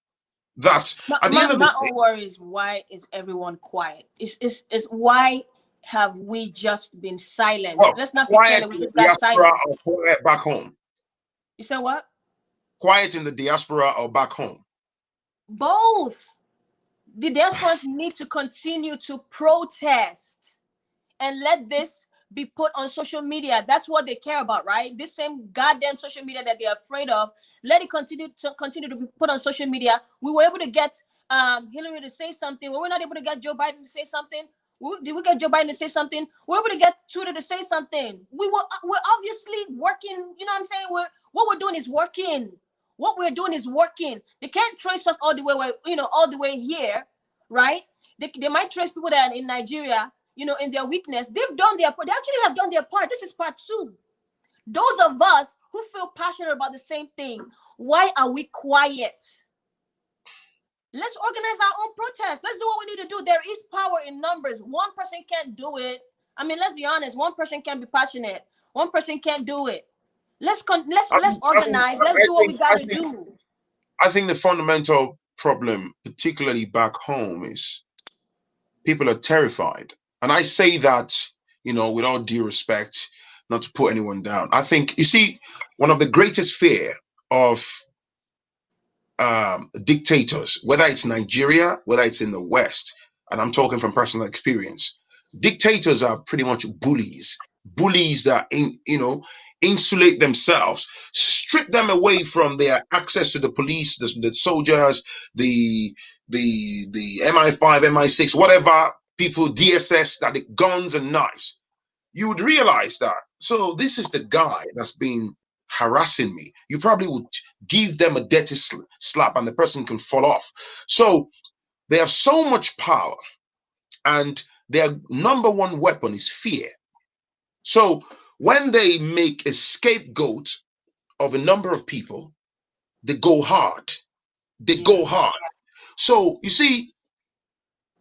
That at the end of the My day, own worry is, why is everyone quiet? Is why have we just been silenced? well, Let's not pretend quiet that we in the just got diaspora silenced. or quiet back home. You said what? Quiet in the diaspora or back home. Both. The diasporans need to continue to protest and let this be put on social media. That's what they care about, right? This same goddamn social media that they're afraid of. Let it continue to be put on social media. We were able to get Hillary to say something. We were not able to get Joe Biden to say something. Did we get Joe Biden to say something? We were able to get Twitter to say something. We're obviously working. You know what I'm saying? What we're doing is working. What we're doing is working. They can't trace us all the way, all the way here, right? They might trace people that are in Nigeria, you know, in their weakness. They've done their part. They actually have done their part. This is part 2. Those of us who feel passionate about the same thing, why are we quiet? Let's organize our own protest. Let's do what we need to do. There is power in numbers. One person can't do it. I mean, let's be honest. One person can't be passionate. One person can't do it. Let's organize. Let's do what we got to do. I think the fundamental problem, particularly back home, is people are terrified. And I say that, you know, with all due respect, not to put anyone down. I think, you see, one of the greatest fear of dictators, whether it's Nigeria, whether it's in the West, and I'm talking from personal experience, dictators are pretty much bullies that, you know, insulate themselves, strip them away from their access to the police, the soldiers, the MI5, MI6, whatever people, DSS, that the guns and knives. You would realize that. So this is the guy that's been harassing me. You probably would give them a dirty slap and the person can fall off. So they have so much power and their number one weapon is fear. So when they make a scapegoat of a number of people, they go hard. So you see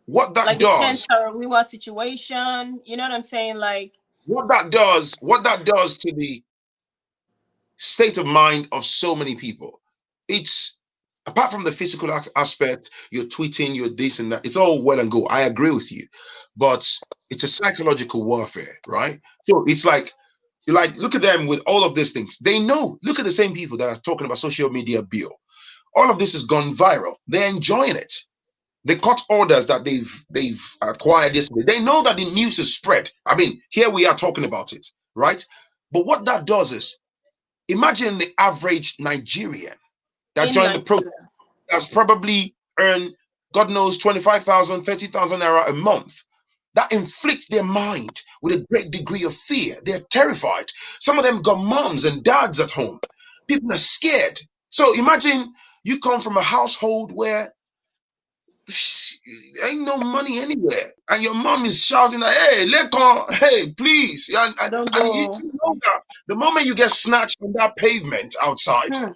what that like the does. Panther situation. You know what I'm saying? Like What that does to the state of mind of so many people. It's Apart from the physical aspect, you're tweeting, you're this and that. It's all well and good. I agree with you, but it's a psychological warfare, right? So it's like look at them with all of these things. They know. Look at the same people that are talking about social media bill. All of this has gone viral. They're enjoying it. They cut orders that they've acquired yesterday. They know that the news is spread. I mean, here we are talking about it, right? But what that does is imagine the average Nigerian that In joined the protest Nigeria. that's probably earned, God knows, 25,000, 30,000 naira a month. That inflicts their mind with a great degree of fear. They're terrified. Some of them got moms and dads at home. People are scared. So imagine you come from a household where ain't no money anywhere, and your mom is shouting like, "Hey, let go! Hey, please!" Don't And you go. know that the moment you get snatched on that pavement outside, Hmm.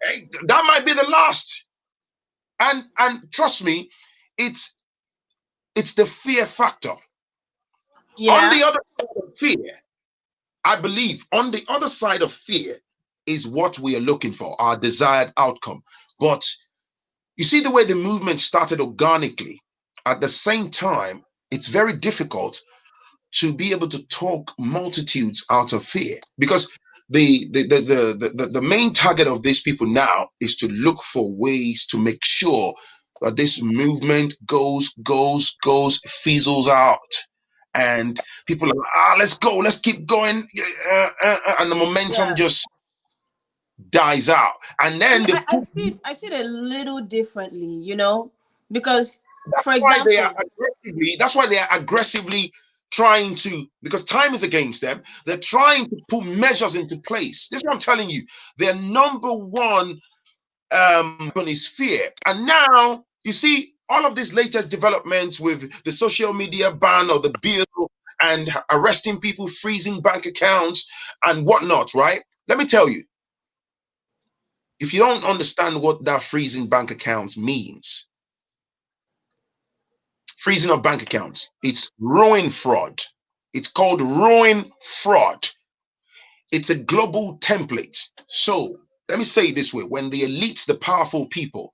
hey, that might be the last. And trust me, it's it's the fear factor. On Yeah. the other side of fear, I believe on the other side of fear is what we are looking for, our desired outcome. But you see the way the movement started organically. At the same time, it's very difficult to be able to talk multitudes out of fear because the main target of these people now is to look for ways to make sure that this movement goes fizzles out, and people are let's go, let's keep going, and the momentum Yeah. just dies out, and then Me, they I put. see it. I see it a little differently, because, That's for why they are example, aggressively. That's why they are aggressively trying to, because time is against them. They're trying to put measures into place. This is what I'm telling you. Their number one weapon is fear. And now you see all of these latest developments with the social media ban or the bill and arresting people, freezing bank accounts and whatnot. Right? Let me tell you, if you don't understand what that freezing bank accounts means, freezing of bank accounts. It's ruin fraud. It's called ruin fraud. It's a global template. So let me say it this way: when the elites, the powerful people,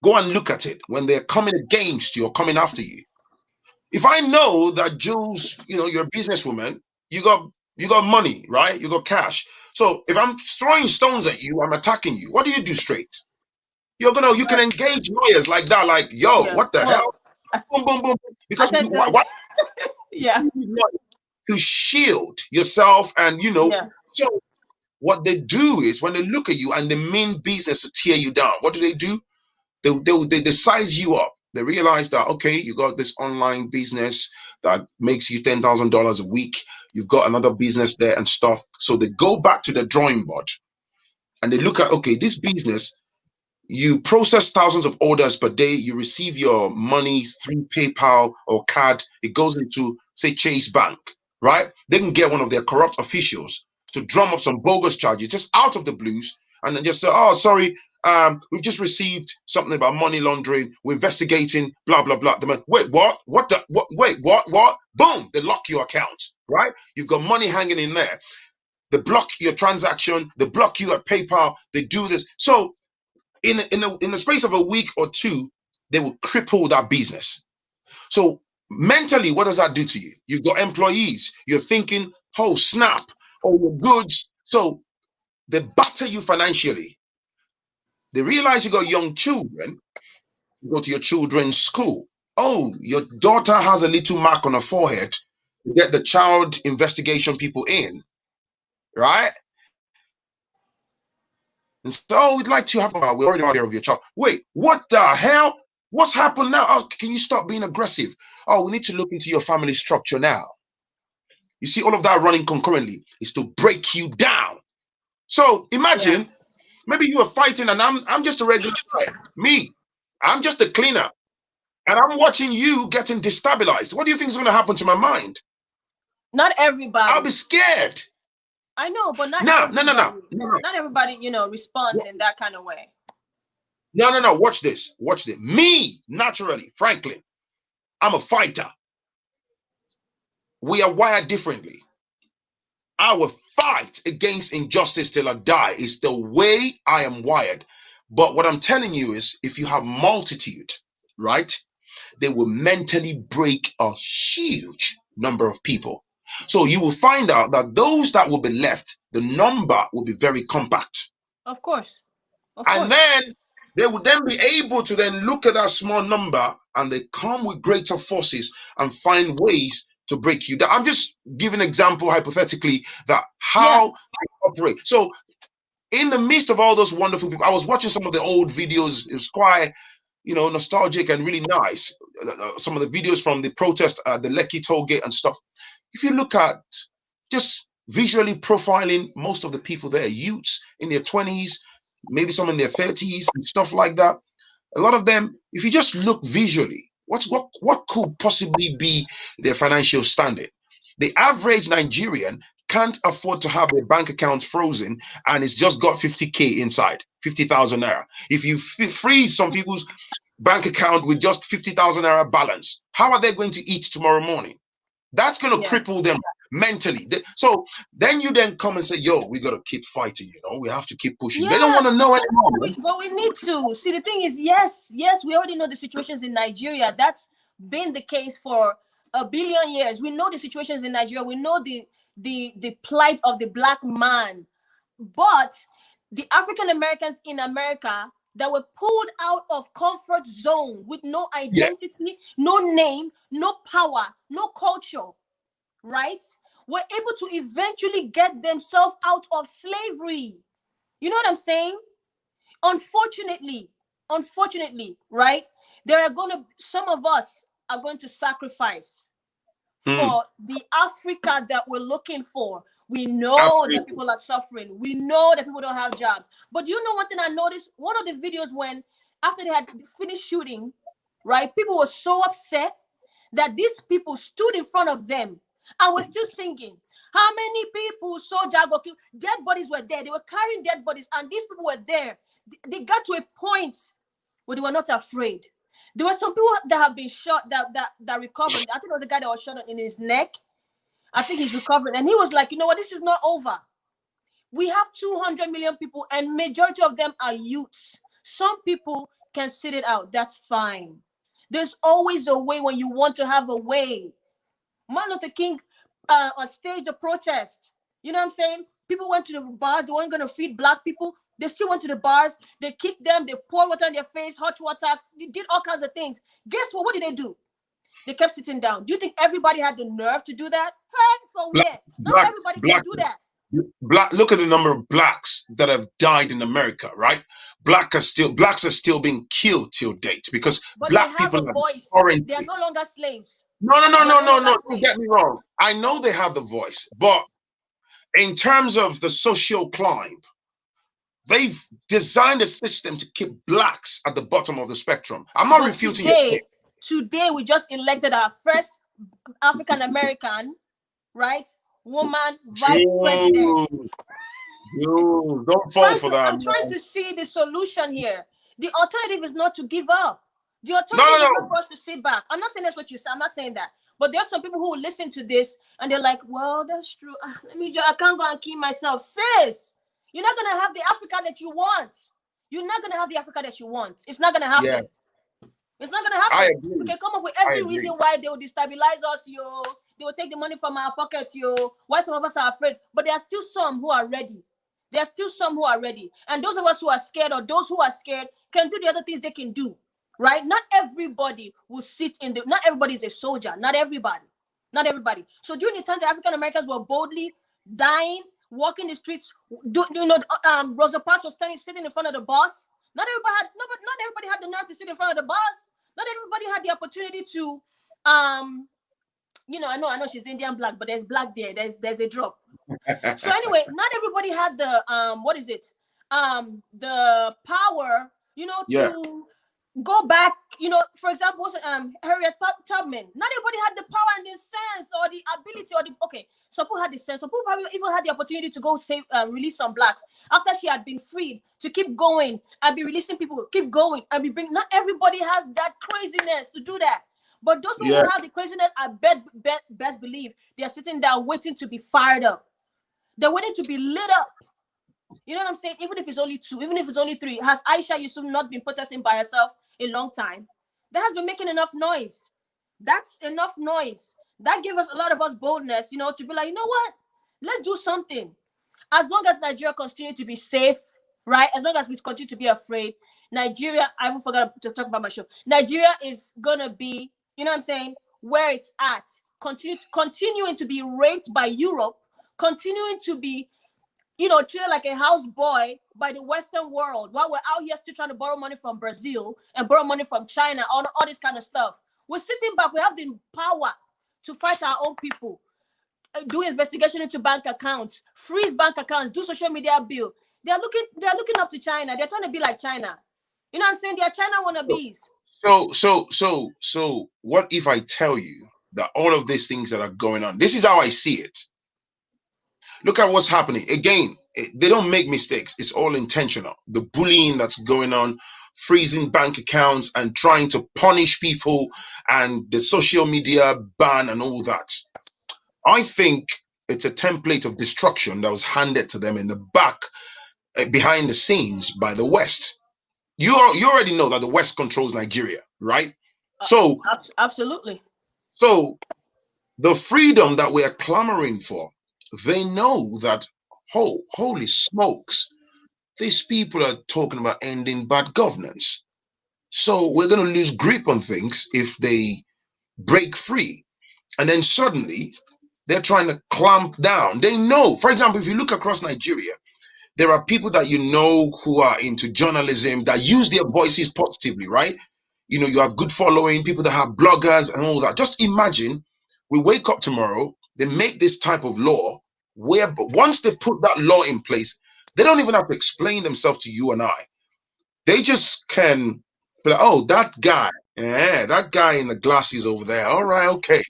go and look at it, when they're coming against you or coming after you. If I know that Jules, you're a businesswoman, you got you got money, right? You got cash. So if I'm throwing stones at you, I'm attacking you. What do you do straight? You can engage lawyers like that, like, yo, yeah. what the Well, hell? Boom, boom, boom. I Because said why, that. Yeah. to shield yourself and Yeah. so what they do is when they look at you and they mean business to tear you down, what do? They size you up. They realize that, okay, you got this online business that makes you $10,000 a week, you've got another business there and stuff, so they go back to the drawing board and they look at, okay, this business, you process thousands of orders per day. You receive your money through PayPal or card. It goes into, say, Chase Bank, right? They can get one of their corrupt officials to drum up some bogus charges just out of the blues and then just say, oh, sorry, we've just received something about money laundering. We're investigating, blah, blah, blah. Wait, what? What the? What? Wait, what? Boom, they lock your account, right? You've got money hanging in there. They block your transaction. They block you at PayPal. They do this. So in the space of a week or two, they will cripple that business. So mentally, what does that do to you? You've got employees. You're thinking, oh snap, oh your goods. So they batter you financially. They realize you got young children. You go to your children's school. Oh, your daughter has a little mark on her forehead. You get the child investigation people in, right? And so, oh, we'd like to have we're already aware of your child. Wait, what the hell? What's happened now? Oh, can you stop being aggressive? Oh, we need to look into your family structure now. You see, all of that running concurrently is to break you down. So Yeah. imagine maybe you were fighting and I'm just a regular guy. Me, I'm just a cleaner. And I'm watching you getting destabilized. What do you think is going to happen to my mind? Not I'll be everybody. scared. I know, but not No, no, no, no, everybody. no, Not everybody, responds no. in that kind of way. No, no, no. Watch this. Watch this. Me, naturally, Franklin, I'm a fighter. We are wired differently. I will fight against injustice till I die. It's the way I am wired. But what I'm telling you is, if you have multitude, right, they will mentally break a huge number of people. So you will find out that those that will be left, the number will be very compact. Of course. Of And course. then they would then be able to then look at that small number, and they come with greater forces and find ways to break you down. I'm just giving an example hypothetically that Yeah. how they operate. So in the midst of all those wonderful people, I was watching some of the old videos. It was quite, nostalgic and really nice. Some of the videos from the protest at the Lekki toll gate and stuff. If you look at just visually profiling most of the people there, youths in their 20s, maybe some in their 30s and stuff like that. A lot of them, if you just look visually, what could possibly be their financial standing? The average Nigerian can't afford to have their bank account frozen and it's just got 50K inside, 50,000 naira. If you freeze some people's bank account with just 50,000 naira balance, how are they going to eat tomorrow morning? That's going to Yeah. cripple them mentally. So then you then come and say, yo, we got to keep fighting, we have to keep pushing. They don't Yeah. want to know anymore. But we need to see. The thing is, yes, we already know the situations in Nigeria. That's been the case for a billion years. We know the situations in Nigeria. We know the plight of the black man. But the African Americans in America that were pulled out of comfort zone with no Yeah. identity, no name, no power, no culture, right, were able to eventually get themselves out of slavery. You know what I'm saying? Unfortunately, right, there are going to, some of us are going to sacrifice for the Africa that we're looking for. We know Absolutely. that people are suffering. We know that people don't have jobs. But you know one thing I noticed? One of the videos, when after they had finished shooting, right, people were so upset that these people stood in front of them and were still singing. How many people soldier go kill? Dead bodies were there. They were carrying dead bodies, and these people were there. They got to a point where they were not afraid. There were some people that have been shot that recovered. I think there was a guy that was shot in his neck. I think he's recovering. And he was like, you know what, this is not over. We have 200 million people, and majority of them are youths. Some people can sit it out. That's fine. There's always a way when you want to have a way. Martin Luther King staged a protest. You know what I'm saying? People went to the bars. They weren't going to feed black people. They still went to the bars. They kicked them. They poured water on their face, hot water. They did all kinds of things. Guess what? What did they do? They kept sitting down. Do you think everybody had the nerve to do that? Hey, for where? Not everybody can do that. Look at the number of blacks that have died in America, right? Blacks are still being killed till date because but black they have people a voice. They are no longer slaves. No. Don't get me wrong. I know they have the voice, but in terms of the social climb, they've designed a system to keep blacks at the bottom of the spectrum. I'm not refuting it. Today, we just elected our first African American, right, woman vice president. Don't fall for that. I'm trying to see the solution here. The alternative is not to give up. The alternative is not for us to sit back. I'm not saying that's what you say. I'm not saying that. But there's some people who will listen to this and they're like, well, that's true. I can't go and kill myself. Sis, you're not going to have the Africa that you want. You're not going to have the Africa that you want. It's not going to happen. Yeah. It's not going to happen. I agree. We can come up with every reason why they will destabilize us, yo. They will take the money from our pocket, yo. Why some of us are afraid. But there are still some who are ready. There are still some who are ready. And those of us who are scared, or those who are scared, can do the other things they can do. Right? Not everybody will sit in the... Not everybody is a soldier. Not everybody. Not everybody. So during the time the African Americans were boldly dying, walking the streets, Rosa Parks was sitting in front of the bus. Not everybody had the nerve to sit in front of the bus. Not everybody had the opportunity to, I know she's Indian black, but there's black there. There's a drop. So anyway, not everybody had the the power, to go back. For example, Harriet Tubman. Not everybody had the power and the sense or the ability or the some people had the sense. Some people probably even had the opportunity to go save, release some blacks after she had been freed, to keep going and be releasing people, keep going and be bringing. Not everybody has that craziness to do that. But those people who have the craziness, I best believe they're sitting there waiting to be fired up. They're waiting to be lit up. You know what I'm saying? Even if it's only 2, even if it's only 3, has Aisha Yusuf not been protesting by herself a long time? That has been making enough noise. That's enough noise. That gave us a lot of us boldness, to be like, you know what? Let's do something. As long as Nigeria continue to be safe, right? As long as we continue to be afraid, Nigeria, I even forgot to talk about my show. Nigeria is gonna be, you know what I'm saying, where it's at. Continuing to be raped by Europe, continuing to be, treated like a houseboy by the Western world while we're out here still trying to borrow money from Brazil and borrow money from China, all this kind of stuff. We're sitting back. We have the power to fight our own people, do investigation into bank accounts, freeze bank accounts, do social media bill. They're looking up to China. They're trying to be like China. You know what I'm saying? They're China wannabes. So what if I tell you that all of these things that are going on, this is how I see it. Look at what's happening. Again, they don't make mistakes. It's all intentional. The bullying that's going on, freezing bank accounts and trying to punish people, and the social media ban and all that. I think it's a template of destruction that was handed to them in the back, behind the scenes by the West. You already know that the West controls Nigeria, right? So absolutely. So the freedom that we are clamoring for, they know that, holy smokes, these people are talking about ending bad governance. So we're going to lose grip on things if they break free. And then suddenly they're trying to clamp down. They know, for example, if you look across Nigeria, there are people that you know who are into journalism that use their voices positively, right? You have good following, people that have bloggers and all that. Just imagine we wake up tomorrow, they make this type of law where, but once they put that law in place, they don't even have to explain themselves to you and I. They just can be like, oh, that guy in the glasses over there. All right, okay.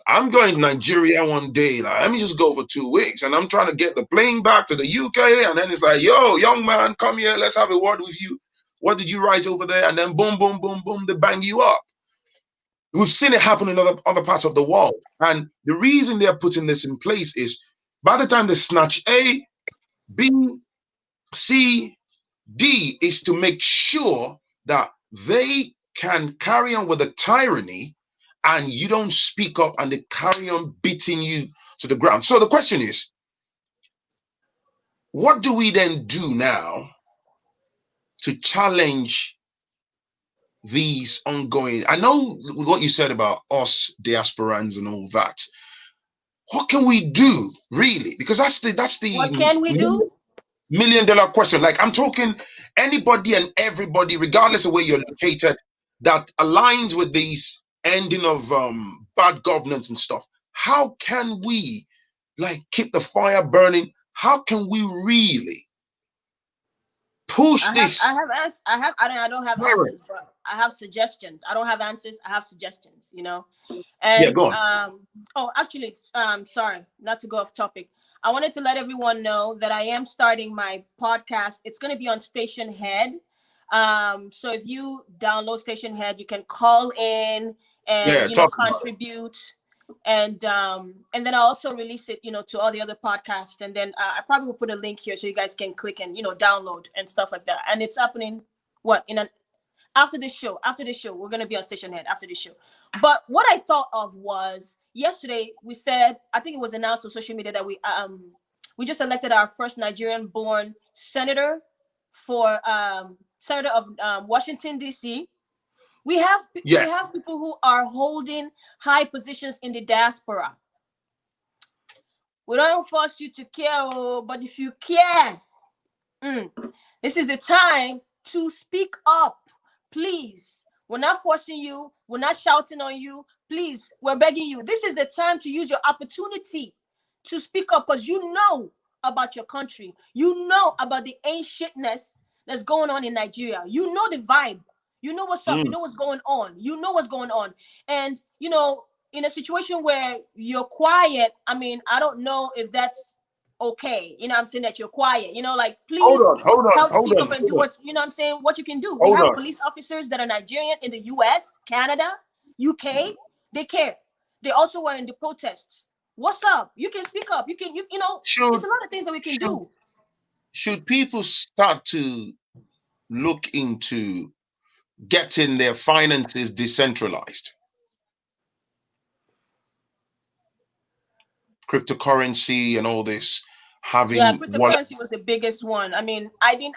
I'm going to Nigeria one day. Like, let me just go for 2 weeks. And I'm trying to get the plane back to the UK. And then it's like, yo, young man, come here. Let's have a word with you. What did you write over there? And then boom, boom, boom, boom, they bang you up. We've seen it happen in other parts of the world. And the reason they're putting this in place is by the time they snatch A, B, C, D is to make sure that they can carry on with the tyranny and you don't speak up and they carry on beating you to the ground. So the question is, what do we then do now to challenge these ongoing? I know what you said about us diasporans and all that. What can we do really? Because that's the what can we do? $1 million question. Like, I'm talking anybody and everybody, regardless of where you're located, that aligns with these ending of bad governance and stuff. How can we keep the fire burning? How can we really push this? I don't have answers, but I have suggestions. I don't have answers. I have suggestions, And yeah, go on. Actually, sorry, not to go off topic. I wanted to let everyone know that I am starting my podcast. It's going to be on Station Head. So if you download Station Head, you can call in and contribute. And then I also release it, to all the other podcasts. And then I probably will put a link here so you guys can click and download and stuff like that. And it's happening after the show. We're going to be on Station Head after the show. But what I thought of was yesterday we said, I think it was announced on social media that we just elected our first Nigerian-born senator for senator of Washington, D.C. We have people who are holding high positions in the diaspora. We don't force you to care, but if you care, this is the time to speak up. Please, we're not forcing you. We're not shouting on you. Please, we're begging you. This is the time to use your opportunity to speak up because you know about your country. You know about the ancientness that's going on in Nigeria. You know the vibe. You know what's up. You know what's going on. And, in a situation where you're quiet, I mean, I don't know if that's okay. I'm saying that you're quiet. Please help speak up and do what, I'm saying, what you can do. We have police officers that are Nigerian in the US, Canada, UK. They care. They also were in the protests. What's up? You can speak up. You can, there's a lot of things that we can do. should people start to look into getting their finances decentralized? Cryptocurrency and all this, Yeah, having wallet. cryptocurrency was the biggest one. I mean, I didn't.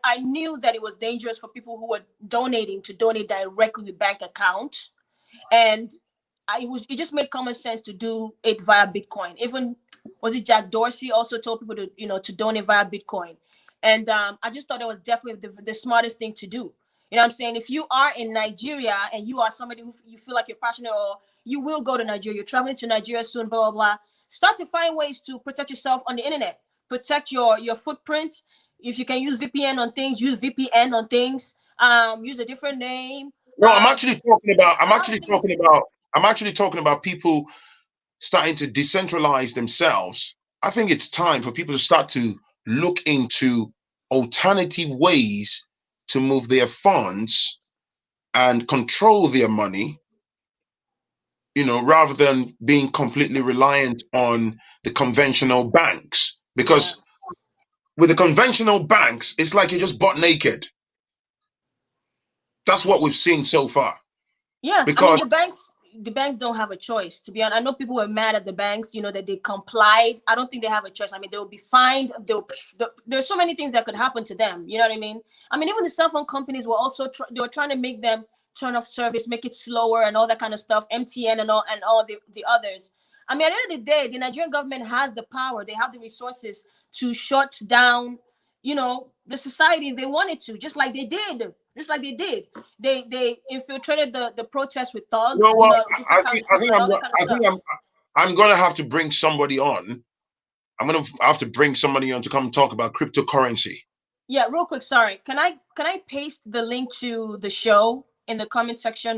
I knew that it was dangerous for people who were donating to donate directly with bank account, and it just made common sense to do it via Bitcoin. Even was it Jack Dorsey also told people to to donate via Bitcoin, and I just thought it was definitely the smartest thing to do. You know what I'm saying? If you are in Nigeria and you are somebody who you feel like you're passionate, or you will go to Nigeria, you're traveling to Nigeria soon, blah blah blah. Start to find ways to protect yourself on the internet. Protect your footprint. If you can use VPN on things, use VPN on things. Use a different name. No, I'm actually talking about. A lot of things. I'm actually talking about people starting to decentralize themselves. I think it's time for people to start to look into alternative ways to move their funds and control their money, rather than being completely reliant on the conventional banks. Yeah. Because with the conventional banks, it's like you're just butt naked. That's what we've seen so far. Yeah, I mean Because the banks don't have a choice. To be honest, I know people were mad at the banks, that they complied. I don't think they have a choice. I mean, they'll be fined. There's so many things that could happen to them. You know what I mean? I mean, even the cell phone companies were also they were trying to make them turn off service, make it slower, and all that kind of stuff. MTN and all the others. I mean, at the end of the day, the Nigerian government has the power. They have the resources to shut down, the society if they wanted to, just like they did. Just like they did. They infiltrated the protest with you know thugs, what, different kinds of people and all that kind of I stuff. think I'm gonna have to bring somebody on. I'm gonna have to bring somebody on to come talk about cryptocurrency. Yeah, real quick, sorry. Can I paste the link to the show in the comment section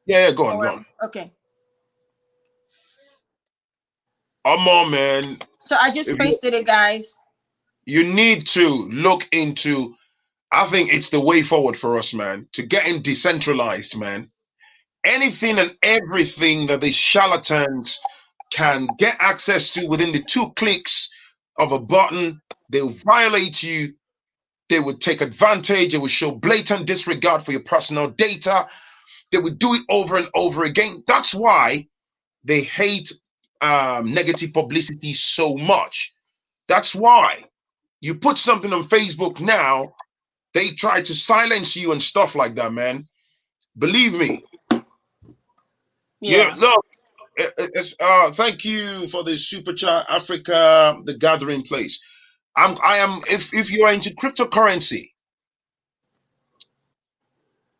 Yeah, go on, go or on. okay. Come on, man. So I just If you pasted it, guys. you need to look into. I think it's the way forward for us, man. To getting decentralized, man. Anything and everything that these charlatans can get access to within the 2 clicks of a button, they'll violate you. They would take advantage. They would show blatant disregard for your personal data. They would do it over and over again. That's why they hate negative publicity so much. That's why you put something on Facebook now, they try to silence you and stuff like that, man. Believe me. Yeah, Yeah. look, thank you for the super chat, Africa, the gathering place. I am. If you are into cryptocurrency,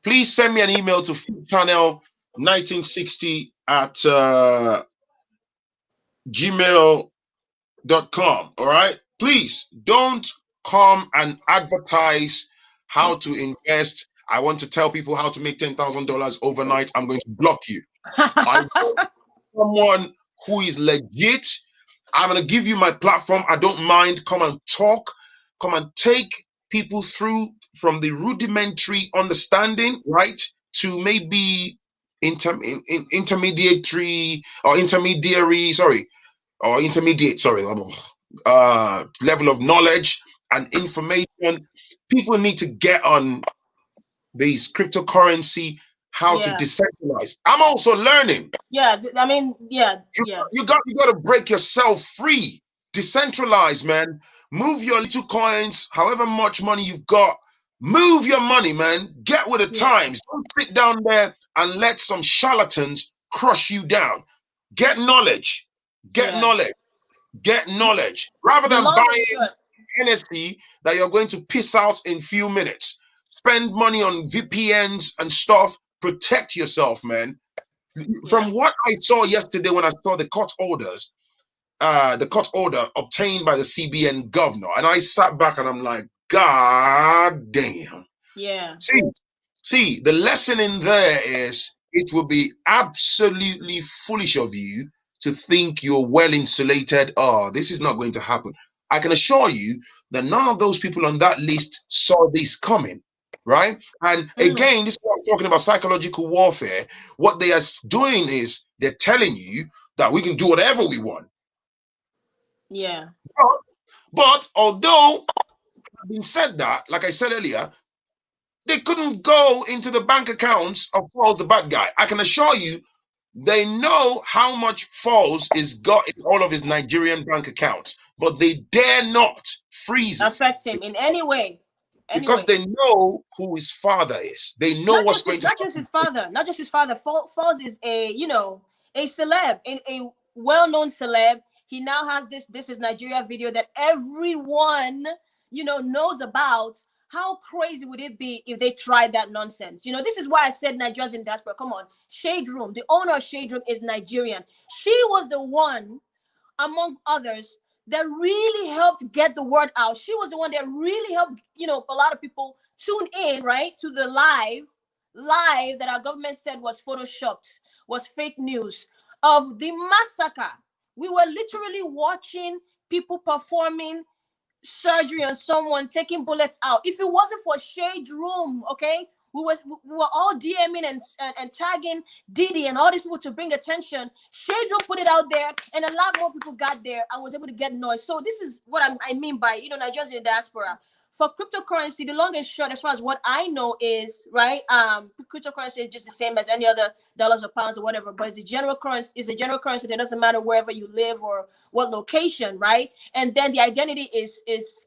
please send me an email to channel 1960 at gmail.com. All right, please don't come and advertise how to invest. I want to tell people how to make $10,000 overnight. I'm going to block you. I want someone who is legit. I'm going to give you my platform. I don't mind. Come and talk. Come and take people through from the rudimentary understanding, right, to maybe intermediary, sorry, or intermediate, sorry, level of knowledge and information. People need to get on these cryptocurrency, how to Yeah. decentralize. I'm also learning. Yeah. I mean, yeah, You, yeah, you got to break yourself free. Decentralize, man. Move your little coins, however much money you've got. Move your money, man. Get with the yeah, times. Don't sit down there and let some charlatans crush you down. Get knowledge. Get yeah. knowledge. Get knowledge. Rather The than long and buying short. Hennessy that you're going to piss out in few minutes. Spend money on VPNs and stuff. Protect yourself, man. Yeah. From what I saw yesterday when I saw the court order obtained by the CBN governor, and I sat back and I'm like, God damn. Yeah. See, the lesson in there is it will be absolutely foolish of you to think you're well insulated. Oh, this is not going to happen. I can assure you that none of those people on that list saw this coming, right? And Mm. again, this is what I'm talking about, psychological warfare. What they are doing is they're telling you that we can do whatever we want. Yeah. But although having said that, like I said earlier, they couldn't go into the bank accounts of Falls the bad guy. I can assure you, they know how much Falls is got in all of his Nigerian bank accounts, but they dare not freeze it affect him in any way. because Anyway. they know who his father is. They know what's going to Not just happen. his father, not just his father. Falls is a a celeb, a well-known celeb. He now has this is Nigeria video that everyone knows about. How crazy would it be if they tried that nonsense? This is why I said Nigerians in diaspora. Come on, Shade Room. The owner of Shade Room is Nigerian. She was the one, among others, that really helped get the word out. She was the one that really helped, a lot of people tune in, right, to the live that our government said was photoshopped, was fake news of the massacre. We were literally watching people performing surgery on someone, taking bullets out. If it wasn't for Shade Room, okay, we were all DMing and tagging Didi and all these people to bring attention. Shade Room put it out there, and a lot more people got there and was able to get noise. So this is what I mean by Nigerians in the diaspora. For cryptocurrency, the long and short, as far as what I know is, right, cryptocurrency is just the same as any other dollars or pounds or whatever, but it's a general currency. It's a general currency that doesn't matter wherever you live or what location, right? And then the identity is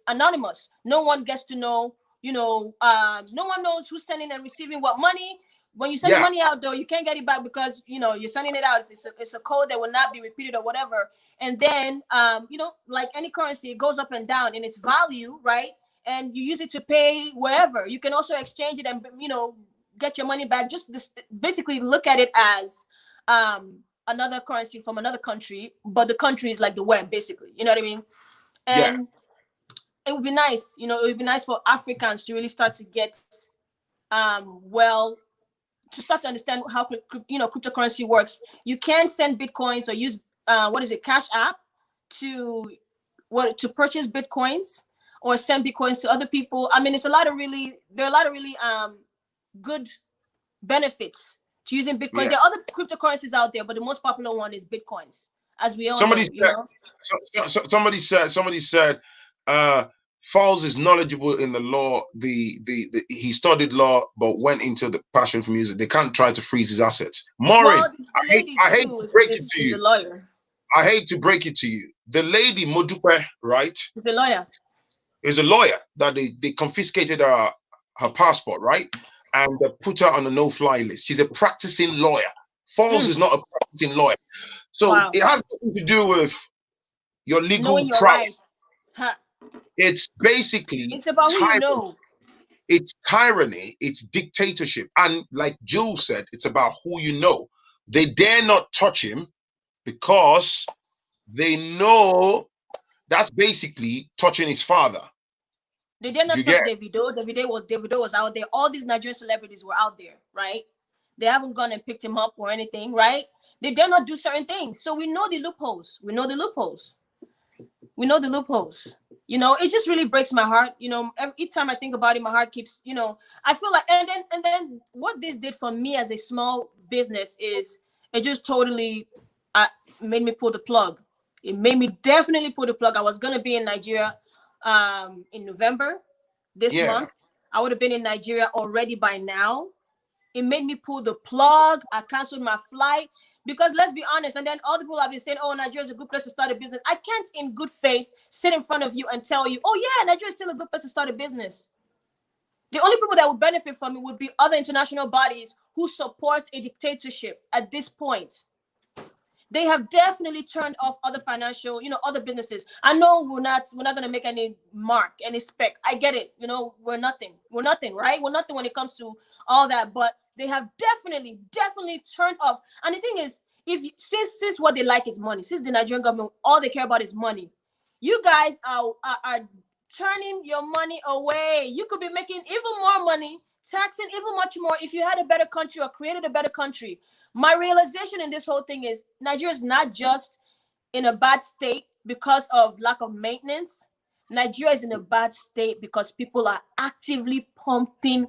anonymous. No one gets to know, no one knows who's sending and receiving what money. When you send money out, though, you can't get it back because you're sending it out. It's a code that will not be repeated or whatever. And then like any currency, it goes up and down in its value, right? And you use it to pay wherever. You can also exchange it and get your money back. Just basically look at it as another currency from another country, but the country is like the web, basically. You know what I mean? And it would be nice, it would be nice for Africans to really start to get to start to understand how cryptocurrency works. You can send bitcoins or use Cash App to purchase bitcoins or send bitcoins to other people. I mean, there are a lot of really good benefits to using bitcoin. There are other cryptocurrencies out there, but the most popular one is bitcoins, as we all know. Somebody said Falls is knowledgeable in the law. He studied law but went into the passion for music. They can't try to freeze his assets. Maureen, I hate to break it to you. A lawyer. I hate to break it to you. The lady Modupe, right? Is a lawyer. Is a lawyer that they confiscated her passport, right? And they put her on a no-fly list. She's a practicing lawyer. Falls is not a practicing lawyer. So it has nothing to do with your legal prowess. Huh. It's basically it's about tyranny. Who you know. It's tyranny, it's dictatorship. And like Jules said, it's about who you know. They dare not touch him because they know that's basically touching his father. They dare not touch Davido. Davido was out there. All these Nigerian celebrities were out there, right? They haven't gone and picked him up or anything, right? They dare not do certain things. So we know the loopholes. It just really breaks my heart. Every time I think about it, my heart keeps, I feel like, and then what this did for me as a small business is it just totally made me pull the plug. It made me definitely pull the plug. I was going to be in Nigeria in November this month. I would have been in Nigeria already by now. It made me pull the plug. I canceled my flight. Because let's be honest, and then all the people have been saying, oh, Nigeria is a good place to start a business. I can't in good faith sit in front of you and tell you, oh yeah, Nigeria is still a good place to start a business. The only people that would benefit from it would be other international bodies who support a dictatorship at this point. They have definitely turned off other financial, other businesses. I know we're not going to make any mark, any spec. I get it. We're nothing. We're nothing, right? We're nothing when it comes to all that. But they have definitely turned off. And the thing is, since what they like is money, since the Nigerian government, all they care about is money, you guys are turning your money away. You could be making even more money, taxing even much more if you had a better country or created a better country. My realization in this whole thing is Nigeria is not just in a bad state because of lack of maintenance. Nigeria is in a bad state because people are actively pumping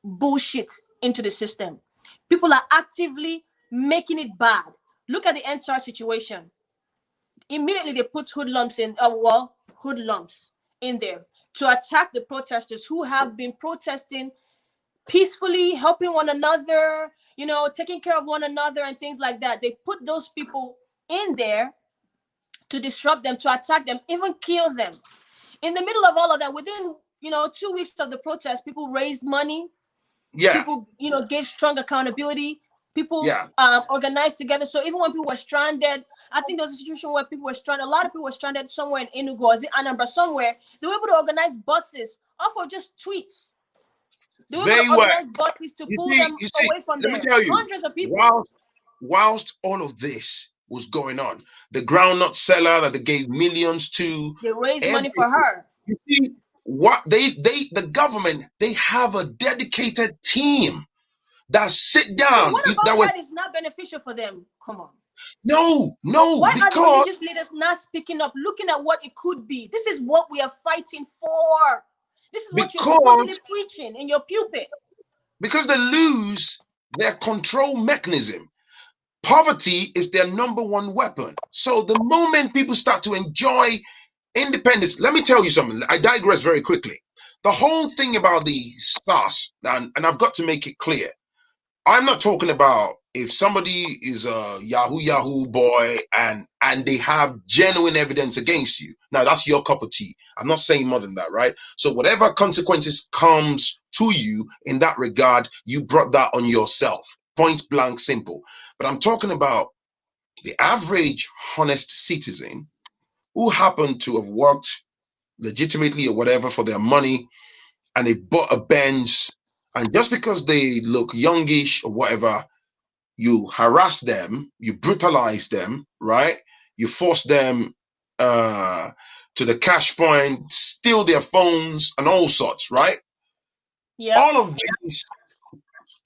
bullshit into the system. People are actively making it bad. Look at the ENDSARS situation. Immediately they put hoodlums in. hoodlums in there to attack the protesters who have been protesting peacefully, helping one another, taking care of one another and things like that. They put those people in there to disrupt them, to attack them, even kill them. In the middle of all of that, within 2 weeks of the protest, people raised money. Yeah. People, gave strong accountability. People Yeah. organized together. So even when people were stranded, I think there was a situation where people were stranded. A lot of people were stranded somewhere in Enugu, or is it Anambra, somewhere. They were able to organize buses off of just tweets. They were able to organize buses to pull them away from there. Let me tell you, hundreds of people. Whilst all of this was going on, the groundnut seller that they gave millions to, they raised money for her. You see, what the government, they have a dedicated team that sit down. So what about that is not beneficial for them? Come on. No. Why are the religious leaders not speaking up, looking at what it could be? This is what we are fighting for. This is what you're supposed to be preaching in your pulpit. Because they lose their control mechanism. Poverty is their number one weapon. So the moment people start to enjoy independence, let me tell you something. I digress very quickly. The whole thing about the SARS, and I've got to make it clear. I'm not talking about if somebody is a Yahoo boy and they have genuine evidence against you. Now, that's your cup of tea. I'm not saying more than that, right? So whatever consequences comes to you in that regard, you brought that on yourself. Point blank simple. But I'm talking about the average honest citizen who happen to have worked legitimately or whatever for their money, and they bought a Benz, and just because they look youngish or whatever, you harass them, you brutalize them, right? You force them to the cash point, steal their phones and all sorts, right? Yeah. All of these,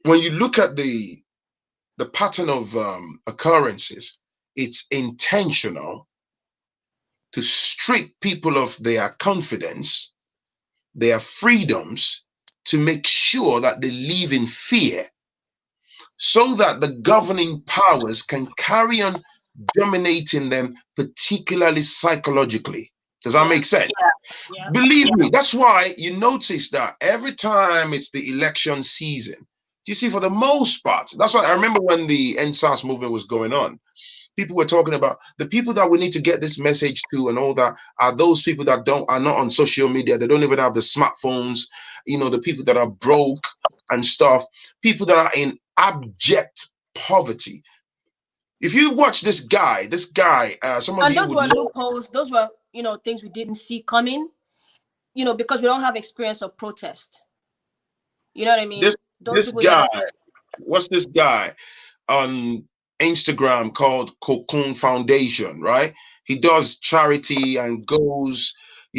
when you look at the pattern of occurrences, it's intentional to strip people of their confidence, their freedoms, to make sure that they live in fear, so that the governing powers can carry on dominating them, particularly psychologically. Does that make sense? Yeah. Believe me, that's why you notice that every time it's the election season, you see, for the most part, that's why I remember when the ENDSARS movement was going on, people were talking about the people that we need to get this message to and all that are those people that are not on social media. They don't even have the smartphones, the people that are broke and stuff, people that are in abject poverty. If you watch this guy, some of and you those were loopholes. Those were, things we didn't see coming, because we don't have experience of protest. You know what I mean? This guy, what's this guy on Instagram called Cocoon Foundation, right? He does charity and goes,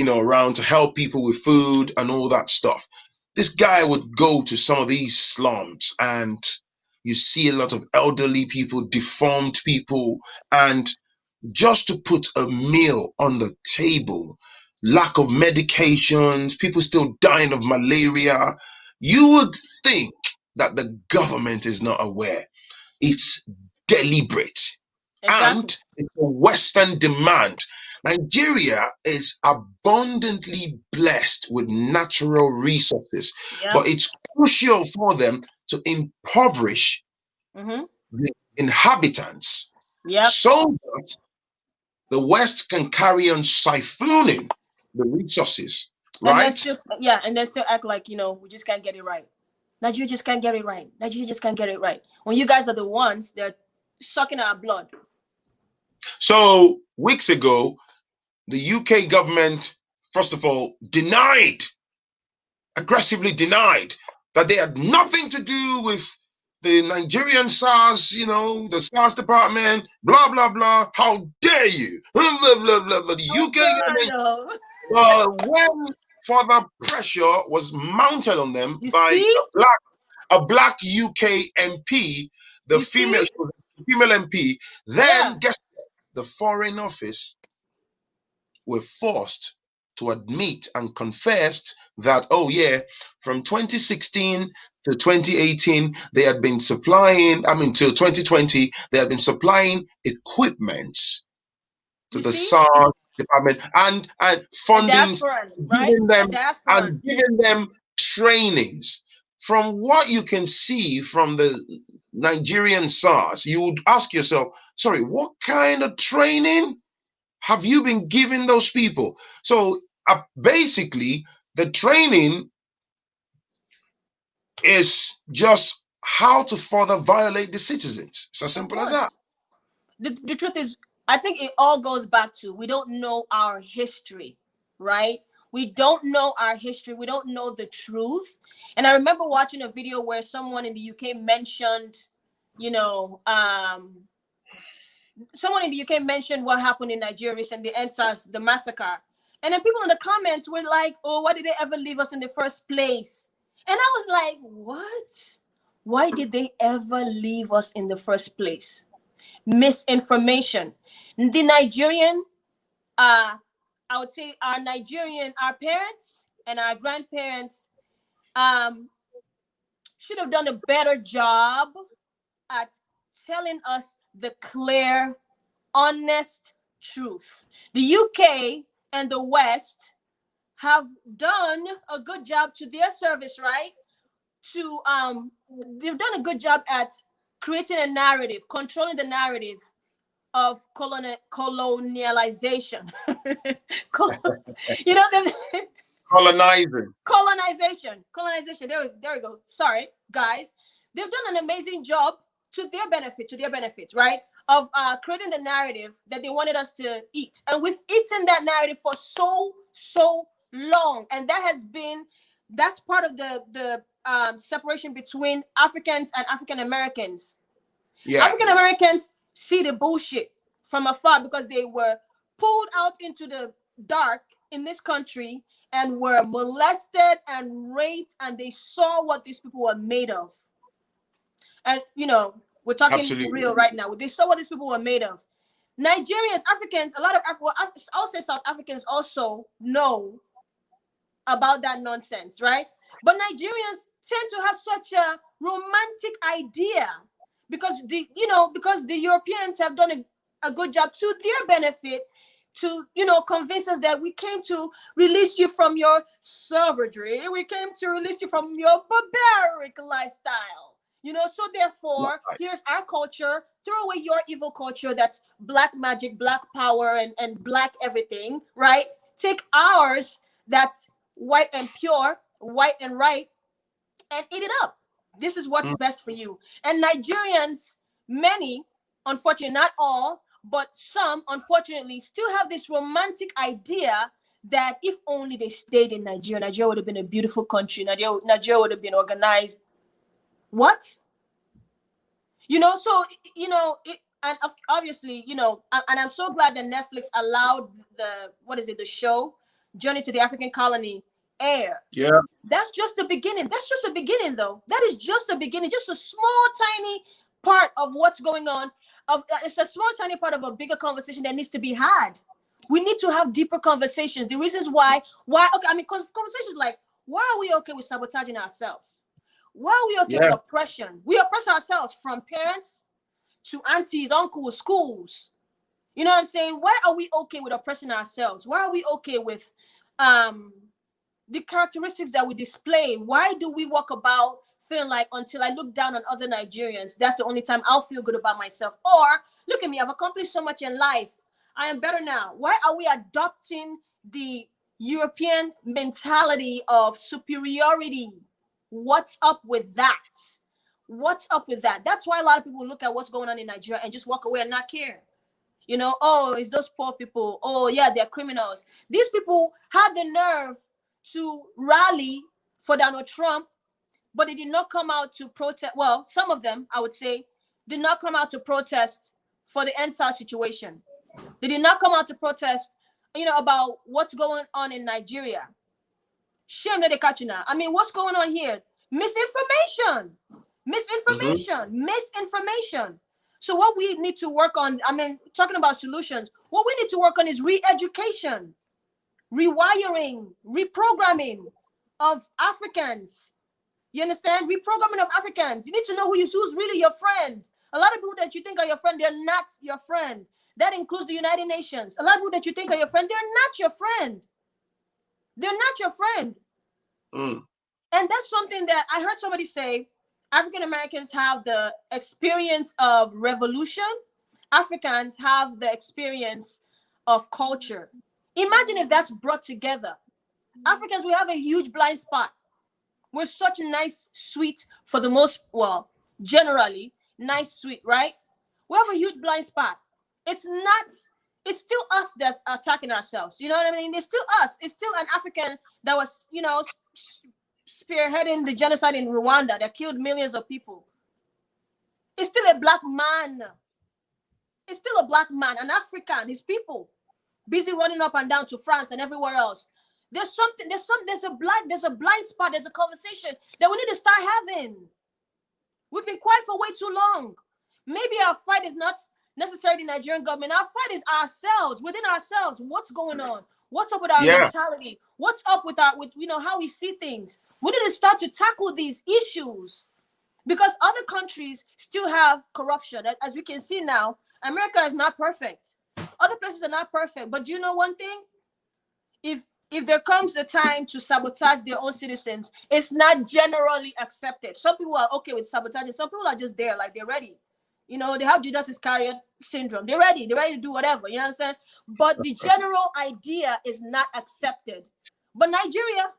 around to help people with food and all that stuff. This guy would go to some of these slums and you see a lot of elderly people, deformed people, and just to put a meal on the table, lack of medications, people still dying of malaria. You would think that the government is not aware. It's deliberate. Exactly. And it's a Western demand. Nigeria is abundantly blessed with natural resources, but it's crucial for them to impoverish the inhabitants so that the West can carry on siphoning the resources, right? And they still act like, we just can't get it right. Nigeria just can't get it right. Nigeria just can't get it right. When you guys are the ones that are sucking our blood. So weeks ago, the UK government, first of all, aggressively denied that they had nothing to do with the Nigerian SARS, the SARS department, blah, blah, blah. How dare you? Blah, blah, blah, blah. The UK government, when further pressure was mounted on them by a black UK MP, the female MP, then guess what? The Foreign Office were forced to admit and confessed that, oh yeah, from 2016 to 2018, they had been supplying, till 2020, they had been supplying equipments to the SARS department, and A fundings, diasporan, right? giving A them diasporan. trainings. From what you can see from the Nigerian SARS, you would ask yourself, sorry, what kind of training have you been giving those people? So basically, the training is just how to further violate the citizens. It's as Of simple as that. course. The truth is, I think it all goes back to we don't know our history, right? We don't know our history. We don't know the truth. And I remember watching a video where someone in the UK mentioned, you know, someone in the UK mentioned what happened in Nigeria recently, the ENDSARS, the massacre. And then people in the comments were like, oh, why did they ever leave us in the first place? And I was like, what? Why did they ever leave us in the first place? Misinformation. The Nigerian, I would say our parents and our grandparents should have done a better job at telling us the clear, honest truth. The UK and the West have done a good job to their service, right? To they've done a good job at creating a narrative, controlling the narrative of colonialization. You know, Colonizing. colonization. There we go. Sorry, guys. They've done an amazing job to their benefit, right? Of creating the narrative that they wanted us to eat. And we've eaten that narrative for so long. And that's part of the separation between Africans and African Americans. Yeah. African Americans see the bullshit from afar because they were pulled out into the dark in this country and were molested and raped, and they saw what these people were made of. And you know, we're talking Absolutely. real right now. They saw what these people were made of. Nigerians, Africans, a lot of I'll say South Africans also know about that nonsense, right? But Nigerians tend to have such a romantic idea because the Europeans have done a good job to their benefit to convince us that we came to release you from your savagery, we came to release you from your barbaric lifestyle. So therefore, here's our culture. Throw away your evil culture that's black magic, black power, and black everything, right? Take ours that's white and pure, white and right, and eat it up. This is what's best for you. And Nigerians, many, unfortunately, not all, but some, unfortunately, still have this romantic idea that if only they stayed in Nigeria, Nigeria would have been a beautiful country. Nigeria would have been organized. What? So, and obviously, and I'm so glad that Netflix allowed the show, Journey to the African Colony, air. Yeah. That's just the beginning. That's just the beginning, though. That is just the beginning, just a small, tiny part of what's going on. It's a small, tiny part of a bigger conversation that needs to be had. We need to have deeper conversations. The reasons why, okay, I mean, conversations like, why are we okay with sabotaging ourselves? Why are we okay with oppression? We oppress ourselves from parents to aunties, uncles, schools. You know what I'm saying? Why are we okay with oppressing ourselves? Why are we okay with the characteristics that we display? Why do we walk about feeling like until I look down on other Nigerians, that's the only time I'll feel good about myself? Or look at me, I've accomplished so much in life. I am better now. Why are we adopting the European mentality of superiority? What's up with that? What's up with that? That's why a lot of people look at what's going on in Nigeria and just walk away and not care. Oh, it's those poor people. Oh, yeah, they're criminals. These people had the nerve to rally for Donald Trump, but they did not come out to protest. Well, some of them, I would say, did not come out to protest for the ENDSARS situation. They did not come out to protest, about what's going on in Nigeria. Shame that they catch you now. I mean, what's going on here? Misinformation. So what we need to work on, talking about solutions, what we need to work on is re-education, rewiring, reprogramming of Africans. You understand? Reprogramming of Africans. You need to know who's really your friend. A lot of people that you think are your friend, they're not your friend. That includes the United Nations. A lot of people that you think are your friend, they're not your friend. They're not your friend. Mm. And that's something that I heard somebody say. African Americans have the experience of revolution. Africans have the experience of culture. Imagine if that's brought together. Africans, we have a huge blind spot. We're such a nice, sweet, for the most, well, generally, nice, sweet, right? We have a huge blind spot. It's still us that's attacking ourselves. You know what I mean? It's still us. It's still an African that was, spearheading the genocide in Rwanda that killed millions of people. It's still a black man. It's still a black man, an African, his people, busy running up and down to France and everywhere else. There's a blind spot, there's a conversation that we need to start having. We've been quiet for way too long. Maybe our fight is not necessarily the Nigerian government. Our fight is ourselves, within ourselves. What's going on? What's up with our mentality? What's up with how we see things? We need to start to tackle these issues because other countries still have corruption. As we can see now, America is not perfect. Other places are not perfect. But do you know one thing? If there comes a time to sabotage their own citizens, it's not generally accepted. Some people are okay with sabotaging. Some people are just there, like they're ready. They have Judas Iscariot syndrome. They're ready. They're ready to do whatever. You understand? But the general idea is not accepted. But Nigeria,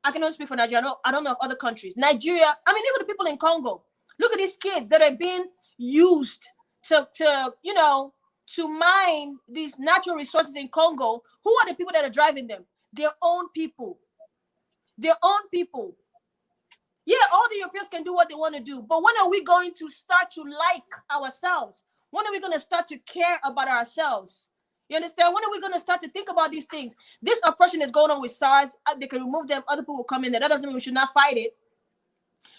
I can only speak for Nigeria. I don't know of other countries. Nigeria, I mean, look at the people in Congo. Look at these kids that are being used to mine these natural resources in Congo. Who are the people that are driving them? Their own people. Their own people. Yeah, all the Europeans can do what they want to do. But when are we going to start to like ourselves? When are we going to start to care about ourselves? You understand? When are we going to start to think about these things? This oppression is going on with SARS. They can remove them. Other people will come in there. That doesn't mean we should not fight it.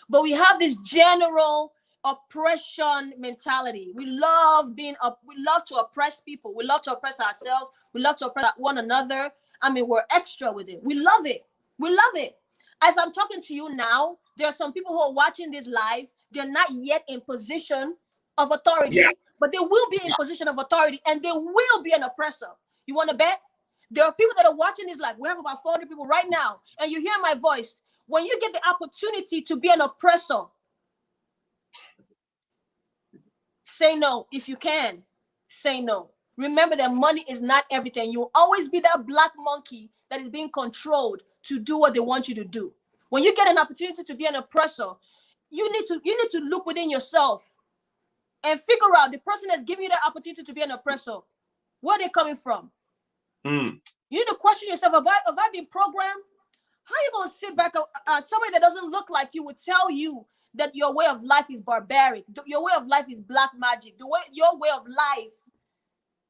But we have this general oppression mentality. We love to oppress people. We love to oppress ourselves. We love to oppress one another. I mean, we're extra with it. We love it. We love it. As I'm talking to you now, there are some people who are watching this live. They're not yet in position of authority, but they will be in position of authority, and they will be an oppressor. You want to bet? There are people that are watching this live. We have about 400 people right now, and you hear my voice. When you get the opportunity to be an oppressor, say no. If you can, say no. Remember that money is not everything. You'll always be that black monkey that is being controlled to do what they want you to do. When you get an opportunity to be an oppressor, you need to look within yourself and figure out the person that's giving you that opportunity to be an oppressor, where are they coming from? You need to question yourself. Have I been programmed? How are you going to sit back? Somebody that doesn't look like you would tell you that your way of life is barbaric. Your way of life is black magic. Your way of life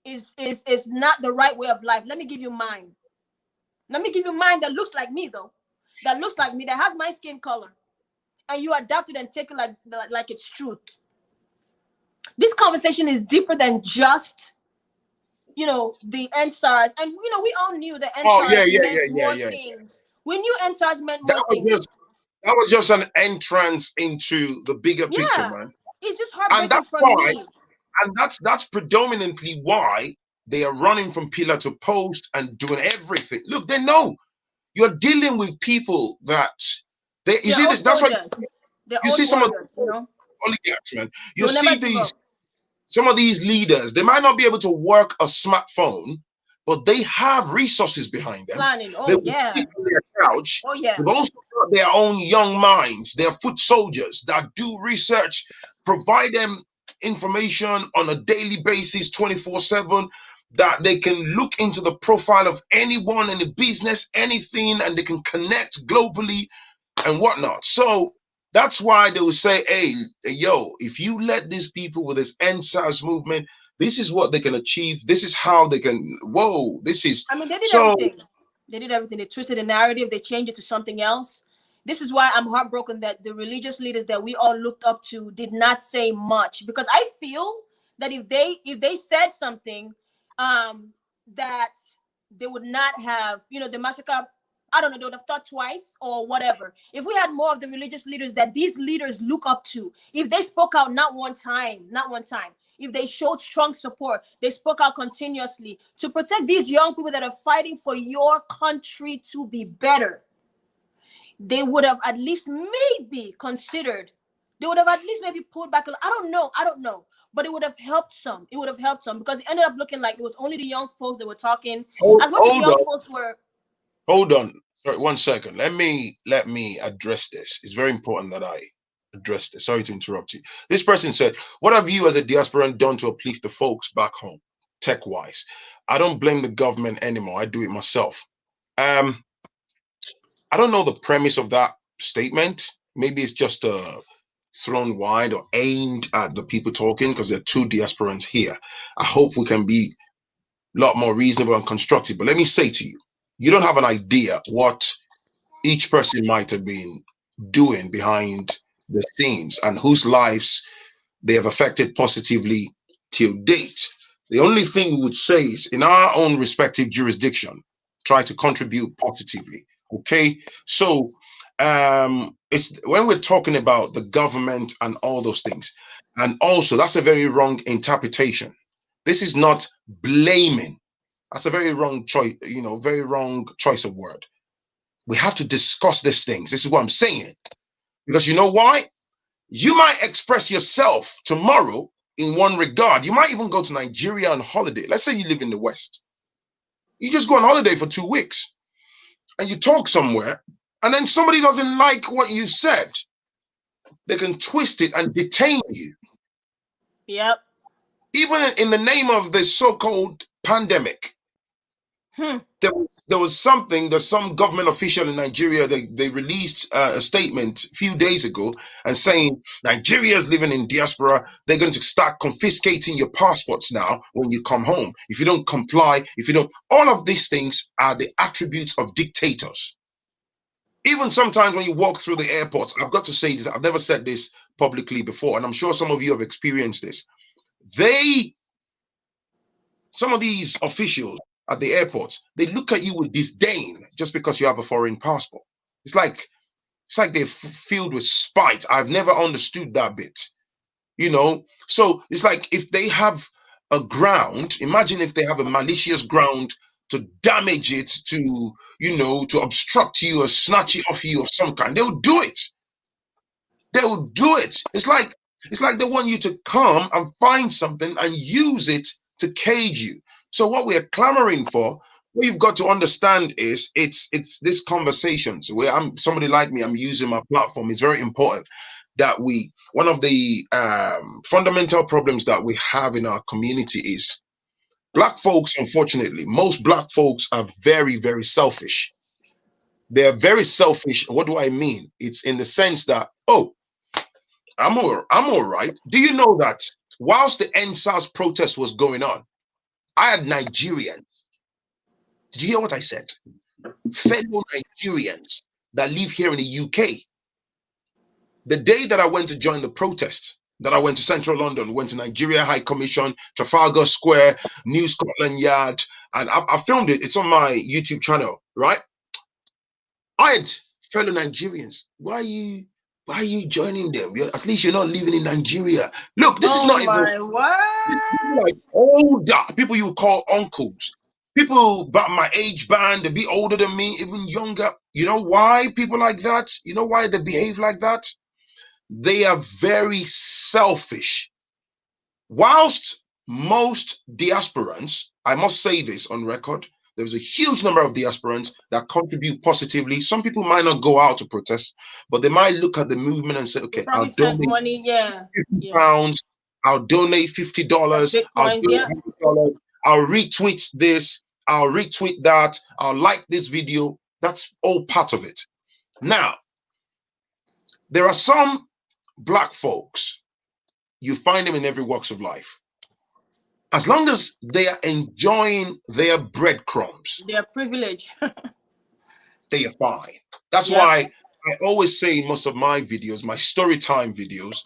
is not the right way of life. Let me give you mine. Let me give you mine that looks like me, though. That looks like me, that has my skin color. And you adapt it and take it like it's truth. This conversation is deeper than just, the ENDSARS. And, we all knew that ENDSARS meant more things. We knew ENDSARS meant more things. That was just an entrance into the bigger picture, man. It's just heartbreaking for me. And that's predominantly why they are running from pillar to post and doing everything. Look, they know you're dealing with people that that's why you see some of the oligarchs, man. You see some of these leaders, they might not be able to work a smartphone, but they have resources behind them. Planning. They will sit on their couch. They've also got their own young minds. They're foot soldiers that do research, provide them information on a daily basis, 24/7, that they can look into the profile of anyone in the business, anything, and they can connect globally and whatnot. So that's why they will say, hey, yo, if you let these people with this ENDSARS movement, this is what they can achieve. This is how they can, they did everything. They did everything. They twisted the narrative. They changed it to something else. This is why I'm heartbroken that the religious leaders that we all looked up to did not say much, because I feel that if they said something, that they would not have, the massacre. I don't know, they would have thought twice or whatever. If we had more of the religious leaders that these leaders look up to, if they spoke out not one time, if they showed strong support, they spoke out continuously to protect these young people that are fighting for your country to be better, they would have at least maybe considered, they would have at least maybe pulled back. I don't know. But it would have helped some. It would have helped some because it ended up looking like it was only the young folks that were talking. As much as the young folks were. Hold on. Sorry, 1 second. Let me address this. It's very important that I address this. Sorry to interrupt you. This person said, what have you as a diasporan done to uplift the folks back home, tech-wise? I don't blame the government anymore. I do it myself. I don't know the premise of that statement. Maybe it's just thrown wide or aimed at the people talking because there are two diasporans here. I hope we can be a lot more reasonable and constructive. But let me say to you, you don't have an idea what each person might have been doing behind the scenes and whose lives they have affected positively till date. The only thing we would say is in our own respective jurisdiction, try to contribute positively. Okay. So it's when we're talking about the government and all those things, and also that's a very wrong interpretation. This is not blaming. That's a very wrong choice, very wrong choice of word. We have to discuss these things. This is what I'm saying. Because you know why? You might express yourself tomorrow in one regard. You might even go to Nigeria on holiday. Let's say you live in the West. You just go on holiday for 2 weeks and you talk somewhere, and then somebody doesn't like what you said. They can twist it and detain you. Yep. Even in the name of the so-called pandemic. There was something that some government official in Nigeria, they released a statement a few days ago and saying Nigeria is living in diaspora. They're going to start confiscating your passports now when you come home. If you don't comply, if you don't, all of these things are the attributes of dictators. Even sometimes when you walk through the airports, I've got to say this, I've never said this publicly before, and I'm sure some of you have experienced this. Some of these officials at the airports, they look at you with disdain just because you have a foreign passport. It's like they're filled with spite. I've never understood that bit, So it's like if they have a ground, imagine if they have a malicious ground to damage it, to obstruct you or snatch it off you of some kind, they'll do it. They'll do it. It's like they want you to come and find something and use it to cage you. So what we are clamoring for, what you've got to understand is it's this conversations where somebody like me, I'm using my platform. It's very important that one of the fundamental problems that we have in our community is Black folks. Unfortunately, most Black folks are very, very selfish. They're very selfish. What do I mean? It's in the sense that, I'm all right. Do you know that whilst the ENDSARS protest was going on, I had Nigerians. Did you hear what I said? Fellow Nigerians that live here in the UK. The day that I went to join the protest, that I went to Central London, went to Nigeria High Commission, Trafalgar Square, New Scotland Yard, and I filmed it. It's on my YouTube channel, right? I had fellow Nigerians. Why are you joining them? At least you're not living in Nigeria. Look, this is not even like older people you call uncles. People about my age band, a bit older than me, even younger. You know why people like that? You know why they behave like that? They are very selfish. Whilst most diasporans, I must say this on record, there's a huge number of diasporans that contribute positively. Some people might not go out to protest, but they might look at the movement and say, okay, I'll donate money, £50, I'll donate $50, I'll donate $100, I'll retweet this, I'll retweet that, I'll like this video. That's all part of it. Now, there are some Black folks, you find them in every walks of life. As long as they are enjoying their breadcrumbs, their privilege, they are fine. That's why I always say in most of my videos, my story time videos,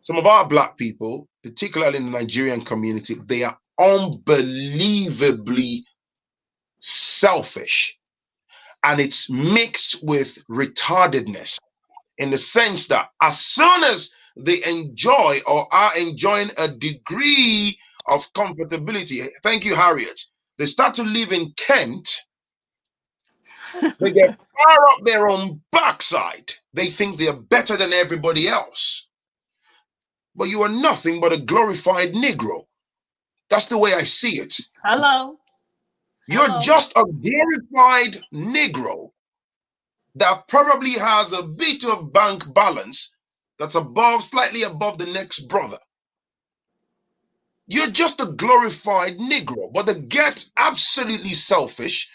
some of our Black people, particularly in the Nigerian community, they are unbelievably selfish. and it's mixed with retardedness, in the sense that as soon as they enjoy or are enjoying a degree of comfortability, thank you, Harriet, they start to live in Kent, they get far up their own backside. They think they're better than everybody else. But you are nothing but a glorified Negro. That's the way I see it. Hello. You're just a glorified Negro that probably has a bit of bank balance that's above, slightly above the next brother. You're just a glorified Negro, but they get absolutely selfish.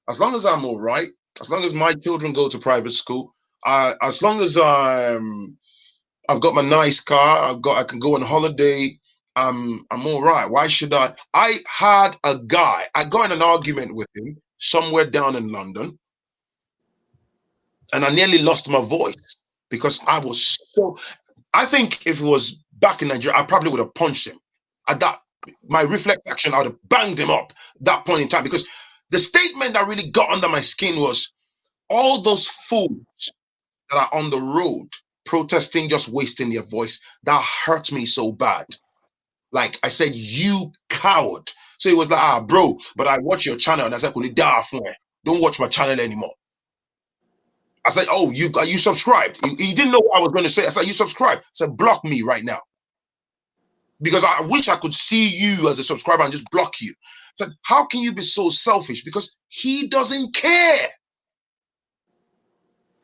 As long as I'm all right, as long as my children go to private school, as long as I've got my nice car, I can go on holiday, I'm all right. Why should I? I had a guy, I got in an argument with him somewhere down in London, and I nearly lost my voice because I was so. I think if it was back in Nigeria, I probably would have punched him. At that, my reflex action, I would have banged him up that point in time, because the statement that really got under my skin was, all those fools that are on the road protesting, just wasting their voice. That hurt me so bad. Like I said, you coward. So it was like, bro, but I watch your channel, and I said, don't watch my channel anymore. I said, oh, are you subscribed? He didn't know what I was going to say. I said, you subscribed? I said, block me right now, because I wish I could see you as a subscriber and just block you. I said, how can you be so selfish? Because he doesn't care.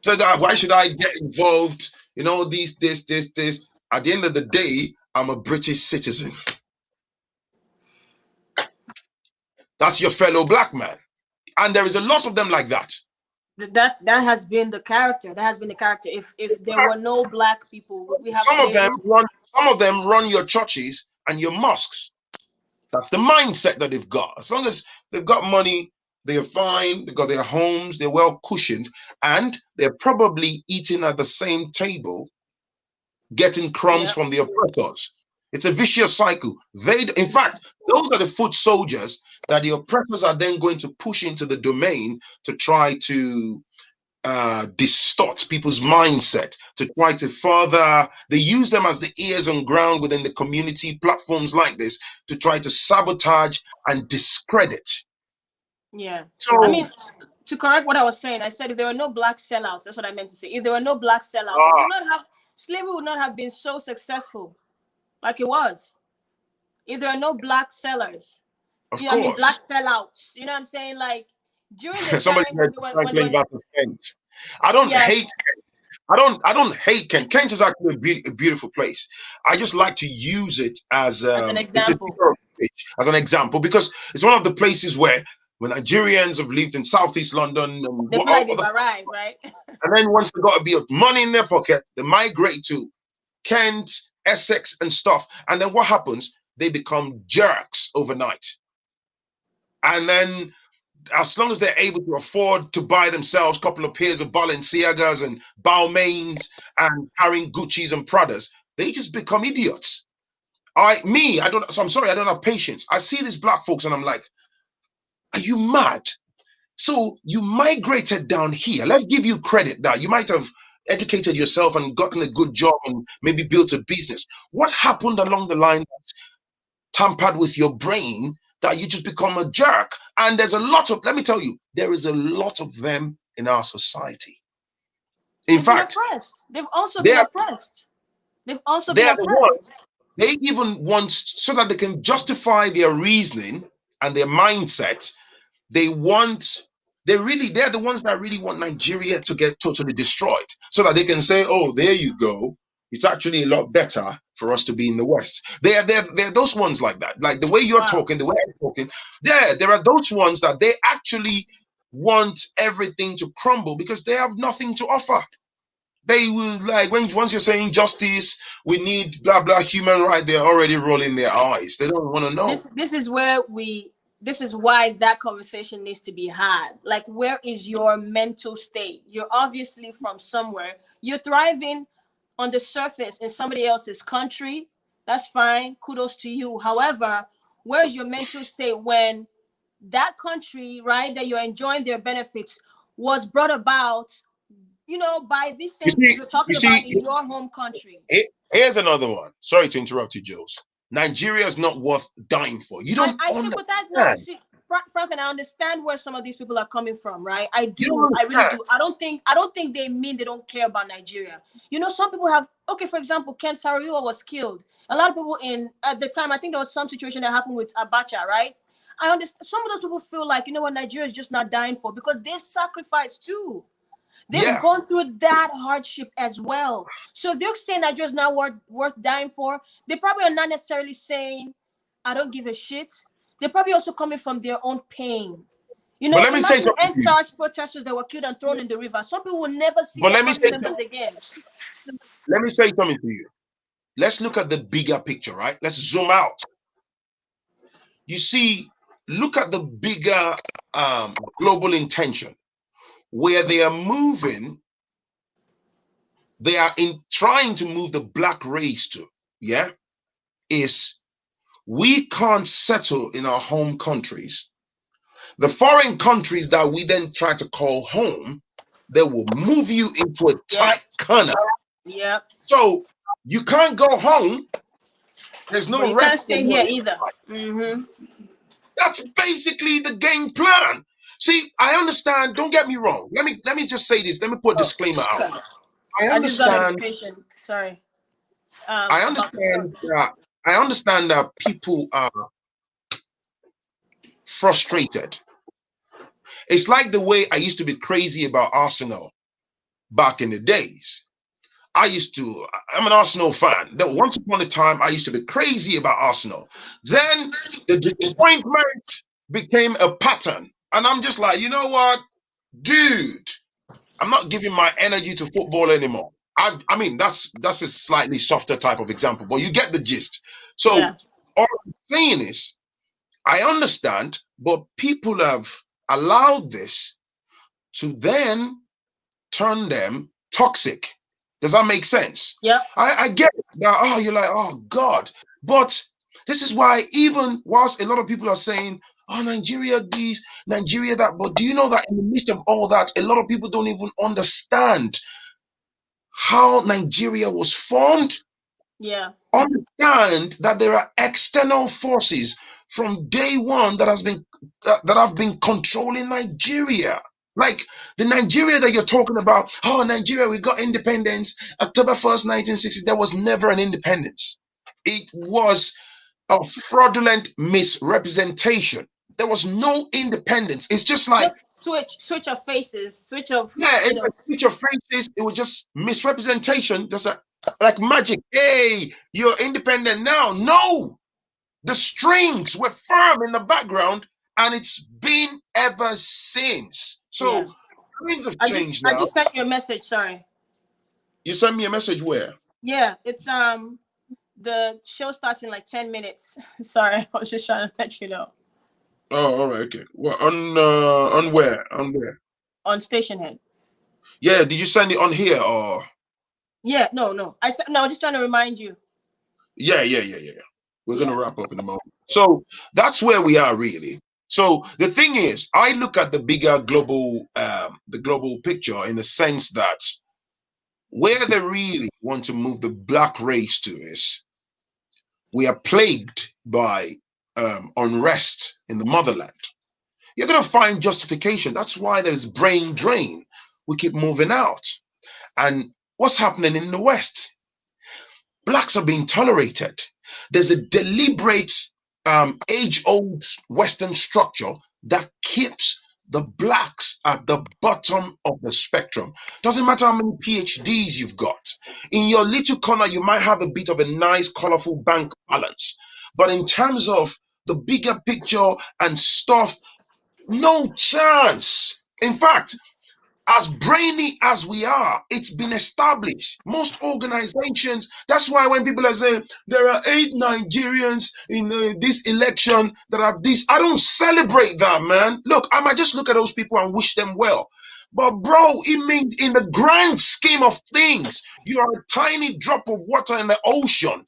So why should I get involved? You know, this. At the end of the day, I'm a British citizen. That's your fellow black man. And there is a lot of them like that. That has been the character. That has been the character. If there were no black people, we have some of them run your churches and your mosques. That's the mindset that they've got. As long as they've got money, they're fine, they've got their homes, they're well cushioned, and they're probably eating at the same table, getting crumbs from the oppressors. It's a vicious cycle. In fact, those are the foot soldiers that the oppressors are then going to push into the domain to try to distort people's mindset, to try to further. They use them as the ears on ground within the community platforms like this to try to sabotage and discredit. Yeah. So, I mean, to correct what I was saying, I said if there were no black sellouts, that's what I meant to say. If there were no black sellouts, slavery would not have been so successful like it was. If there are no black sellers, of course. I mean, black sellouts. You know what I'm saying? Like during the somebody time when Kent. I don't hate Kent. I don't hate Kent. Kent is actually a beautiful place. I just like to use it as an example. As an example, because it's one of the places where when Nigerians have lived in Southeast London, they feel like they've arrived, right? And then once they got a bit of money in their pocket, they migrate to Kent, Essex, and stuff. And then what happens? They become jerks overnight. And then as long as they're able to afford to buy themselves a couple of pairs of Balenciagas and Balmains and carrying Gucci's and Pradas, they just become idiots. I'm sorry, I don't have patience. I see these black folks and I'm like, are you mad? So you migrated down here. Let's give you credit that you might have educated yourself and gotten a good job and maybe built a business. What happened along the line that tampered with your brain that you just become a jerk? And there's a lot of, let me tell you, there is a lot of them in our society. In fact, they've also been oppressed. They've also been oppressed. They even want, so that they can justify their reasoning and their mindset, they're the ones that really want Nigeria to get totally destroyed, so that they can say, oh, there you go, it's actually a lot better for us to be in the West. They're those ones like that. Like the way you're talking, the way I'm talking, there are those ones that they actually want everything to crumble because they have nothing to offer. They will, like, once you're saying justice, we need blah blah human right, they're already rolling their eyes. They don't want to know. This is why that conversation needs to be had. Like, where is your mental state? You're obviously from somewhere. You're thriving on the surface in somebody else's country. That's fine. Kudos to you. However, where's your mental state when that country, right, that you're enjoying their benefits, was brought about, by these You same things see, we're talking about in your home country. here's another one. Sorry to interrupt you, Jules. Nigeria is not worth dying for. You don't I understand. sympathize. No, see, Frank, and I understand where some of these people are coming from, right? I You do. don't I really understand. do. I don't think they mean they don't care about Nigeria. Some people have. Okay, for example, Ken Saro-Wiwa was killed. A lot of people at the time, I think there was some situation that happened with Abacha, right? I understand. Some of those people feel like, what, Nigeria is just not dying for, because they've sacrificed too. They've gone through that hardship as well. So if they're saying Nigeria's not worth dying for, they probably are not necessarily saying, I don't give a shit. They're probably also coming from their own pain. But let me say Imagine the something to you. ENDSARS protesters that were killed and thrown in the river. Some people will never see But their let me family say members something. again. Let me say something to you. Let's look at the bigger picture, right? Let's zoom out. You see, look at the bigger global intention where they are moving. They are trying to move the black race to, is we can't settle in our home countries. The foreign countries that we then try to call home, they will move you into a tight corner. Yep. So you can't go home. There's no But you rest. can't stay here either. Mm-hmm. That's basically the game plan. See, I understand. Don't get me wrong. Let me just say this. Let me put a disclaimer out. I just got a notification. Sorry. I understand that people are frustrated. It's like the way I used to be crazy about Arsenal back in the days. I'm an Arsenal fan. That once upon a time, I used to be crazy about Arsenal. Then the disappointment became a pattern. And I'm just like, you know what, dude, I'm not giving my energy to football anymore. I mean, that's a slightly softer type of example, but you get the gist. So all I'm saying is, I understand, but people have allowed this to then turn them toxic. Does that make sense? Yeah. I get that. Oh, you're like, oh God. But this is why, even whilst a lot of people are saying, oh, Nigeria this, Nigeria that, but do you know that in the midst of all that, a lot of people don't even understand how Nigeria was formed? Yeah. Understand that there are external forces from day one that have been controlling Nigeria. Like the Nigeria that you're talking about, oh, Nigeria, we got independence October 1st, 1960. There was never an independence. It was a fraudulent misrepresentation. There was no independence. It's just like switch of faces, switch of it's a switch of faces. It was just misrepresentation. Just like magic. Hey, you're independent now. No, the strings were firm in the background, and it's been ever since. So things have changed now. I just sent you a message. Sorry. You sent me a message where? Yeah, it's the show starts in like 10 minutes. Sorry, I was just trying to let you know. Oh, all right, okay. Well, on where? On where? On Station Head. Yeah, did you send it on here or? Yeah, no. I was just trying to remind you. Yeah. We're gonna wrap up in a moment. So that's where we are really. So the thing is, I look at the bigger global, the global picture in the sense that where they really want to move the black race to is we are plagued by unrest in the motherland. You're going to find justification. That's why there's brain drain. We keep moving out. And what's happening in the West? Blacks are being tolerated. There's a deliberate, age-old Western structure that keeps the blacks at the bottom of the spectrum. Doesn't matter how many PhDs you've got. In your little corner, you might have a bit of a nice, colorful bank balance. But in terms of the bigger picture and stuff, no chance. In fact, as brainy as we are, it's been established. Most organizations, that's why when people are saying there are 8 Nigerians in this election that have this, I don't celebrate that, man. Look, I might just look at those people and wish them well. But bro, it means in the grand scheme of things, you are a tiny drop of water in the ocean.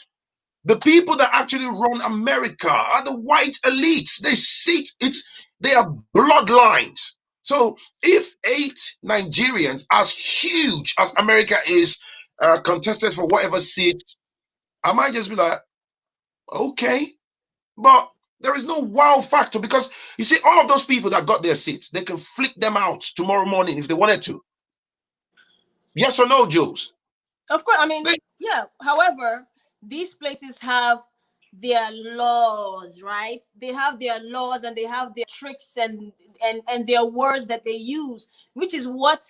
The people that actually run America are the white elites. They are bloodlines. So if 8 Nigerians, as huge as America is, contested for whatever seat, I might just be like, okay. But there is no wow factor, because you see, all of those people that got their seats, they can flick them out tomorrow morning if they wanted to. Yes or no, Jules? Of course, I mean, yeah. However, these places have their laws, right? They have their laws and they have their tricks and their words that they use, which is what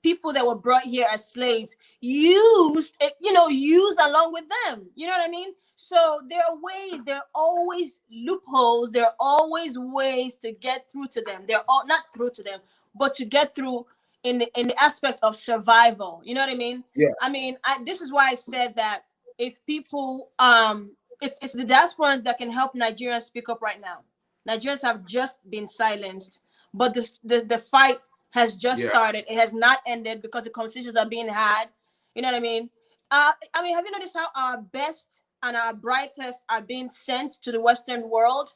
people that were brought here as slaves used, used along with them. You know what I mean? So there are ways, there are always loopholes, there are always ways to get through to them. They're all not through to them, but to get through in the aspect of survival. You know what I mean? Yeah. I mean, this is why I said that if people, it's the diasporans that can help Nigerians speak up right now. Nigerians have just been silenced, but the fight has just started. It has not ended because the conversations are being had. You know what I mean? I mean, have you noticed how our best and our brightest are being sent to the Western world?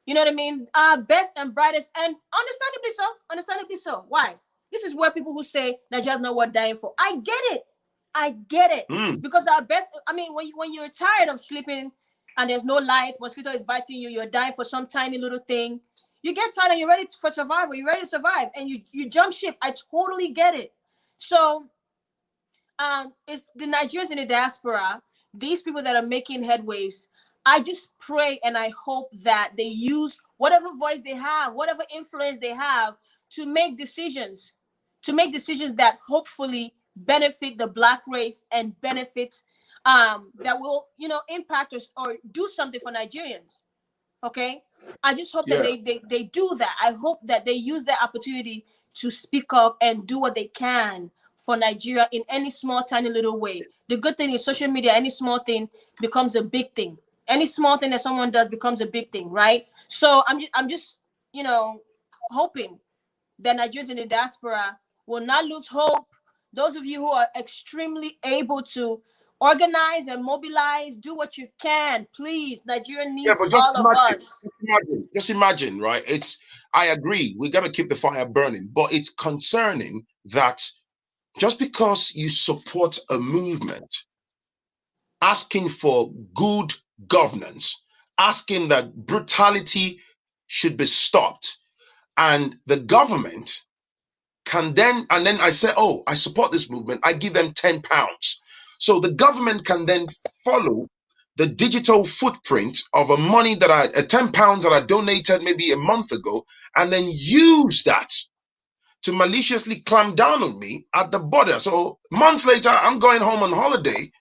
You know what I mean? Our best and brightest, and understandably so. Understandably so. Why? This is where people who say Nigeria's not worth dying for. I get it. I get it. Because our best, I mean, when you're tired of sleeping and there's no light, mosquito is biting you, you're dying for some tiny little thing. You get tired and you're ready for survival. You're ready to survive, and you jump ship. I totally get it. So it's the Nigerians in the diaspora, these people that are making headways. I just pray and I hope that they use whatever voice they have, whatever influence they have to make decisions, that hopefully benefit the Black race and benefit that will, impact us or do something for Nigerians. Okay, I just hope that Yeah. they do that. I hope that they use that opportunity to speak up and do what they can for Nigeria in any small, tiny little way. The good thing is social media, any small thing becomes a big thing. Any small thing that someone does becomes a big thing, right? So I'm just hoping that Nigerians in the diaspora will not lose hope. Those of you who are extremely able to organize and mobilize, do what you can. Please, Nigeria Yeah, needs but all of us. just imagine, right? I agree, we got to keep the fire burning, but it's concerning that just because you support a movement asking for good governance, asking that brutality should be stopped, and the government can then, and then I say, oh, I support this movement, I give them £10. So the government can then follow the digital footprint of a money that £10 that I donated maybe a month ago, and then use that to maliciously clamp down on me at the border. So months later, I'm going home on holiday,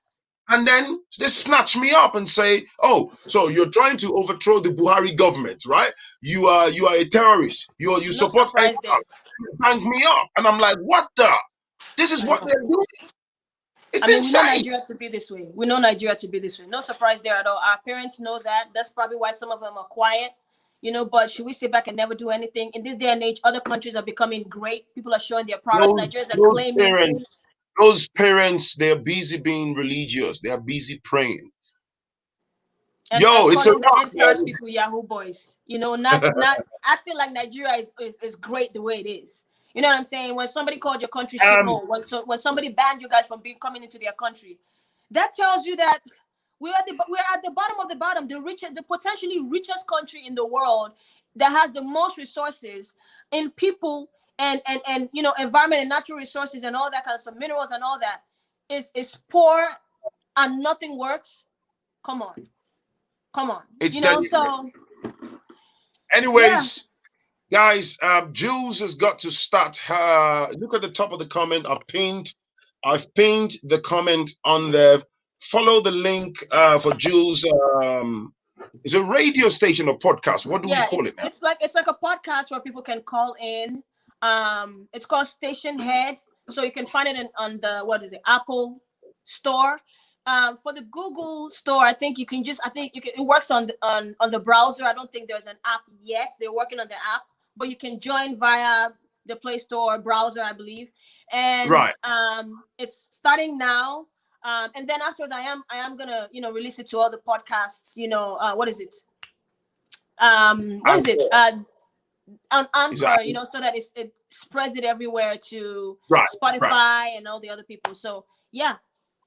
and then they snatch me up and say, oh, so you're trying to overthrow the Buhari government, right? You are a terrorist. You No support surprise there. hang me up. And I'm like, what the? This is I what know. they're doing. I It's mean, we know insane. Nigeria to be this way. We know Nigeria to be this way. No surprise there at all. Our parents know that. That's probably why some of them are quiet. But should we sit back and never do anything? In this day and age, other countries are becoming great. People are showing their prowess. Those, Nigerians are those claiming. parents, those parents, they're busy being religious. They are busy praying. And Yo, it's a calling the wrap, ENDSARS man. people Yahoo boys. Not acting like Nigeria is great the way it is. You know what I'm saying? When somebody called your country Um, shithole, when somebody banned you guys from coming into their country, that tells you that we're at the bottom of the bottom, the potentially richest country in the world that has the most resources in people and environment and natural resources and all that kind of stuff, minerals and all that is poor and nothing works. Come on. Come on. it's dead. So yeah. Anyways, guys, Jules has got to start her. Look at the top of the comment. I've pinned the comment on there. Follow the link for Jules. It's a radio station or podcast. What do we Yeah, call it now? it's like a podcast where people can call in. It's called Station Head. So you can find it on the Apple store. For the Google store, I think it works on the browser. I don't think there's an app yet. They're working on the app, but you can join via the Play Store browser, I believe. And Right. it's starting now. And then afterwards, I am gonna release it to all the podcasts. What is it? What is it? on Is that Anchor, you know, so that it spreads it everywhere to right? Spotify Right. and all the other people. So yeah,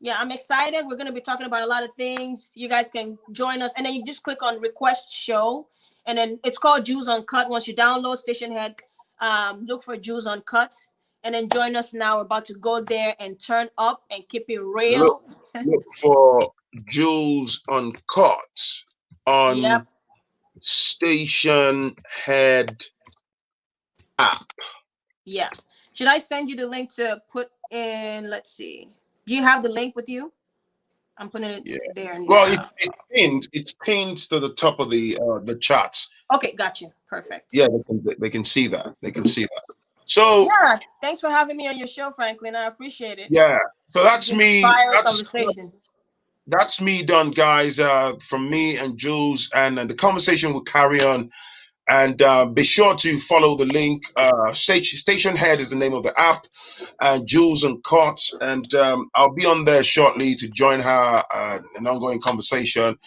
I'm excited. We're gonna be talking about a lot of things. You guys can join us, and then you just click on request show, and then it's called Jews Uncut. Once you download Station Head, look for Jews Uncut, and then join us now. We're about to go there and turn up and keep it Look, real. look for Jules Uncut Yep. on Station Head app. Yeah. Should I send you the link to put in? Let's see. Do you have the link with you? I'm putting it Yeah. there Well, now. it's pinned to the top of the chat. Okay, got you. Perfect. Yeah, they can see that. They can see that. So Yeah, thanks for having me on your show, Phrankleen. I appreciate it. yeah, so It's that's been a me. fire conversation. That's me done, guys. From me and Jules, and the conversation will carry on. And be sure to follow the link. Station Head is the name of the app, and Jules and Cot. And I'll be on there shortly to join her an ongoing conversation,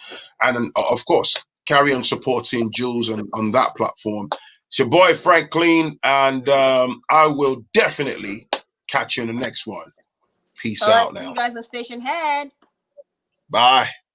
and of course carry on supporting Jules on that platform. It's your boy Phrankleen, and I will definitely catch you in the next one. Peace All right, out see now. you guys on Station Head. Bye.